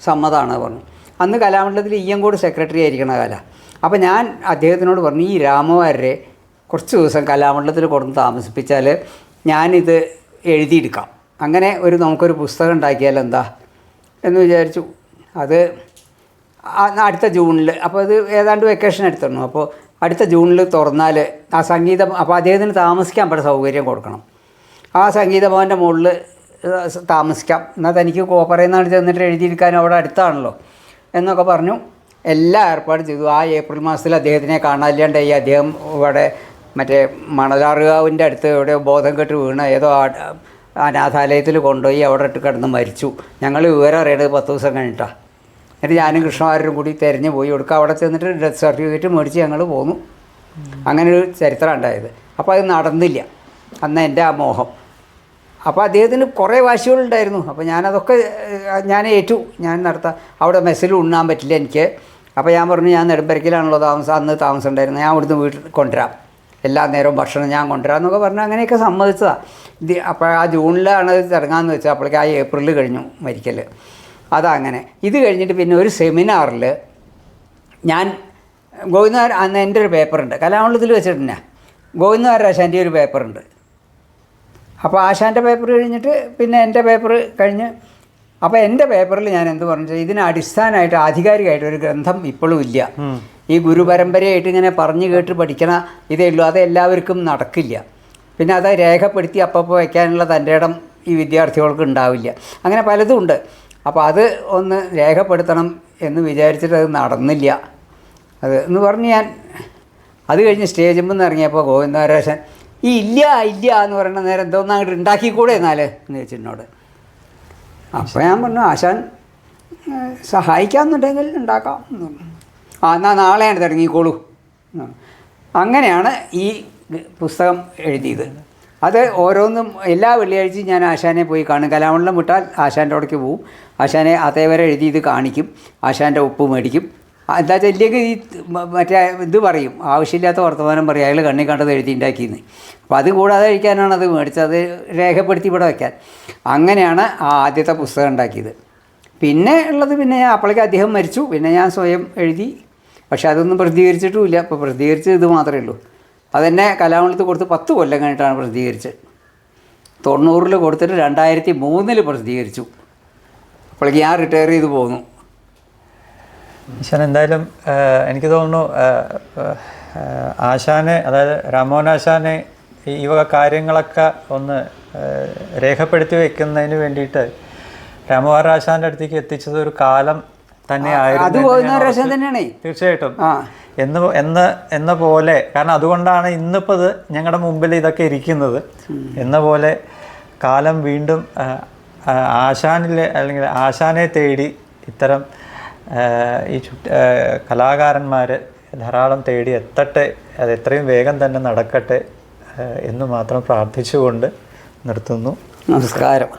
സമ്മതമാണ് പറഞ്ഞു. അന്ന് കലാമണ്ഡലത്തിൽ ഇയ്യങ്കോട് സെക്രട്ടറി ആയിരിക്കണ കാലം. അപ്പോൾ ഞാൻ അദ്ദേഹത്തിനോട് പറഞ്ഞു, ഈ രാമവാരരെ കുറച്ച് ദിവസം കലാമണ്ഡലത്തിൽ കൊടുത്ത് താമസിപ്പിച്ചാൽ ഞാനിത് എഴുതിയെടുക്കാം. അങ്ങനെ നമുക്കൊരു പുസ്തകം ഉണ്ടാക്കിയാൽ എന്താ എന്ന് വിചാരിച്ചു. അത് അടുത്ത ജൂണിൽ, അപ്പോൾ അത് ഏതാണ്ട് വെക്കേഷൻ എടുത്തിരുന്നു. അപ്പോൾ അടുത്ത ജൂണിൽ തുറന്നാൽ ആ സംഗീതം, അപ്പോൾ അദ്ദേഹത്തിന് താമസിക്കാൻ പല സൗകര്യം കൊടുക്കണം. ആ സംഗീത ഭവൻ്റെ മുകളിൽ താമസിക്കാം, എന്നാൽ തനിക്ക് കോപ്പറയുന്നാണ് ചെന്നിട്ട് എഴുതിയെടുക്കാനും അവിടെ അടുത്താണല്ലോ എന്നൊക്കെ പറഞ്ഞു. എല്ലാ ഏർപ്പാടും ചെയ്തു. ആ ഏപ്രിൽ മാസത്തിൽ അദ്ദേഹത്തിനെ കാണാനില്ലാണ്ടായി. അദ്ദേഹം ഇവിടെ മറ്റേ മണലാറുകാവിൻ്റെ അടുത്ത് എവിടെയോ ബോധം കെട്ട് വീണ് ഏതോ അനാഥാലയത്തിൽ കൊണ്ടുപോയി അവിടെ ഇട്ട് കിടന്ന് മരിച്ചു. ഞങ്ങൾ വിവരം അറിയണത് 10 ദിവസം കഴിഞ്ഞിട്ടാണ്. എന്നിട്ട് ഞാനും കൃഷ്ണവാര്യരും കൂടി തിരഞ്ഞു പോയി കൊടുക്കുക. അവിടെ ചെന്നിട്ട് ഡെത്ത് സർട്ടിഫിക്കറ്റ് മേടിച്ച് ഞങ്ങൾ പോന്നു. അങ്ങനെ ഒരു ചരിത്രം ഉണ്ടായത്. അപ്പോൾ അത് നടന്നില്ല അന്ന് എൻ്റെ ആ മോഹം. അപ്പോൾ അദ്ദേഹത്തിന് കുറേ വാശികളുണ്ടായിരുന്നു. അപ്പോൾ ഞാനതൊക്കെ ഞാൻ ഏറ്റു, ഞാൻ നടത്താം. അവിടെ മെസ്സിൽ ഉണ്ണാൻ പറ്റില്ല എനിക്ക്. അപ്പോൾ ഞാൻ പറഞ്ഞു, ഞാൻ നെടുമ്പരക്കിലാണല്ലോ അന്ന് താമസം ഉണ്ടായിരുന്നു, ഞാൻ അവിടുന്ന് വീട്ടിൽ കൊണ്ടുവരാം, എല്ലാ നേരവും ഭക്ഷണം ഞാൻ കൊണ്ടുവരാം എന്നൊക്കെ പറഞ്ഞ് അങ്ങനെയൊക്കെ സമ്മതിച്ചതാണ്. അപ്പോൾ ആ ജൂണിലാണ് തുടങ്ങാമെന്ന് വെച്ചാൽ അപ്പോഴേക്ക് ആ ഏപ്രിൽ കഴിഞ്ഞു മരിക്കൽ. അതങ്ങനെ. ഇത് കഴിഞ്ഞിട്ട് പിന്നെ ഒരു സെമിനാറിൽ ഞാൻ ഗോവിന്ദനാർ, അന്ന് എൻ്റെ ഒരു പേപ്പറുണ്ട് കലാമണ്ഡലത്തിൽ വെച്ചിട്ട് തന്നെ, ഗോവിന്ദനാരാശാൻ്റെ ഒരു പേപ്പറുണ്ട്. അപ്പോൾ ആശാൻ്റെ പേപ്പർ കഴിഞ്ഞിട്ട് പിന്നെ എൻ്റെ പേപ്പർ കഴിഞ്ഞ്, അപ്പോൾ എൻ്റെ പേപ്പറിൽ ഞാൻ എന്ത് പറഞ്ഞു, ഇതിന് അടിസ്ഥാനമായിട്ട് ആധികാരികമായിട്ട് ഒരു ഗ്രന്ഥം ഇപ്പോഴും ഇല്ല. ഈ ഗുരുപരമ്പരയായിട്ട് ഇങ്ങനെ പറഞ്ഞു കേട്ട് പഠിക്കണ ഇതേ ഉള്ളൂ, അത് എല്ലാവർക്കും നടക്കില്ല. പിന്നെ അത് രേഖപ്പെടുത്തി അപ്പോൾ വയ്ക്കാനുള്ള തൻ്റെ ഇടം ഈ വിദ്യാർത്ഥികൾക്ക് ഉണ്ടാവില്ല. അങ്ങനെ പലതും ഉണ്ട്. അപ്പോൾ അത് ഒന്ന് രേഖപ്പെടുത്തണം എന്ന് വിചാരിച്ചിട്ട് അത് നടന്നില്ല. അത് എന്ന് പറഞ്ഞ് ഞാൻ അത് കഴിഞ്ഞ് സ്റ്റേജിൽ നിന്ന് ഇറങ്ങിയപ്പോൾ ഗോവിന്ദരാശൻ ഈ ഇല്ല എന്ന് പറയുന്ന നേരം എന്തോന്ന് അങ്ങോട്ട് ഉണ്ടാക്കിക്കൂടെ എന്നാൽ എന്ന് വെച്ചിട്ടോട്. അപ്പോൾ ഞാൻ പറഞ്ഞു ആശാൻ സഹായിക്കാമെന്നുണ്ടെങ്കിൽ ഉണ്ടാക്കാം എന്ന് പറഞ്ഞു. എന്നാൽ നാളെയാണ് തുടങ്ങിക്കോളൂ. അങ്ങനെയാണ് ഈ പുസ്തകം എഴുതിയത്. അത് ഓരോന്നും എല്ലാ വെള്ളിയാഴ്ചയും ഞാൻ ആശാനെ പോയി കാണും. കലാമണ്ഡലം വിട്ടാൽ ആശാൻ്റെ അവിടേക്ക് പോവും. ആശാനെ അതേവരെ എഴുതിയത് കാണിക്കും, ആശാൻ്റെ ഒപ്പ് മേടിക്കും. എന്താ വെച്ചാൽ ഇല്ലെങ്കിൽ ഈ മറ്റേ ഇത് പറയും, ആവശ്യമില്ലാത്ത വർത്തമാനം പറയും, അയാൾ കണ്ണി കണ്ടത് എഴുതി ഉണ്ടാക്കിയെന്ന്. അപ്പോൾ അത് കൂടാതെ കഴിക്കാനാണ് അത് മേടിച്ചത്, അത് രേഖപ്പെടുത്തി ഇവിടെ വയ്ക്കാൻ. അങ്ങനെയാണ് ആ ആദ്യത്തെ പുസ്തകം ഉണ്ടാക്കിയത്. പിന്നെ ഉള്ളത് പിന്നെ ഞാൻ അപ്പോഴേക്ക് അദ്ദേഹം മരിച്ചു. പിന്നെ ഞാൻ സ്വയം എഴുതി. പക്ഷെ അതൊന്നും പ്രസിദ്ധീകരിച്ചിട്ടുമില്ല. ഇപ്പോൾ പ്രസിദ്ധീകരിച്ചത് ഇത് മാത്രമേ ഉള്ളൂ. അതെന്നെ കലാമണ്ഡലത്തിൽ കൊടുത്ത് 10 കൊല്ലം കഴിഞ്ഞിട്ടാണ് പ്രസിദ്ധീകരിച്ചത്. 90 കൊടുത്തിട്ട് 2003 പ്രസിദ്ധീകരിച്ചു. അപ്പോഴേക്ക് ഞാൻ റിട്ടയർ ചെയ്ത് പോന്നു. ആശാൻ എന്തായാലും എനിക്ക് തോന്നുന്നു ആശാനെ, അതായത് രാമമോഹൻ ആശാനെ ഈ വക കാര്യങ്ങളൊക്കെ ഒന്ന് രേഖപ്പെടുത്തി വെക്കുന്നതിന് വേണ്ടിയിട്ട് രാമമോഹൻ ആശാൻ്റെ അടുത്തേക്ക് എത്തിച്ചത് ഒരു കാലം തന്നെയായിരുന്നു. തീർച്ചയായിട്ടും എന്ന പോലെ, കാരണം അതുകൊണ്ടാണ് ഇന്നിപ്പോൾ ഇത് ഞങ്ങളുടെ മുമ്പിൽ ഇതൊക്കെ ഇരിക്കുന്നത്. എന്ന പോലെ കാലം വീണ്ടും ആശാനിലെ അല്ലെങ്കിൽ ആശാനെ തേടി ഇത്തരം ഈ കലാകാരന്മാർ ധാരാളം തേടി എത്തട്ടെ, അത് എത്രയും വേഗം തന്നെ നടക്കട്ടെ എന്ന് മാത്രം പ്രാർത്ഥിച്ചുകൊണ്ട് നിർത്തുന്നു. നമസ്കാരം.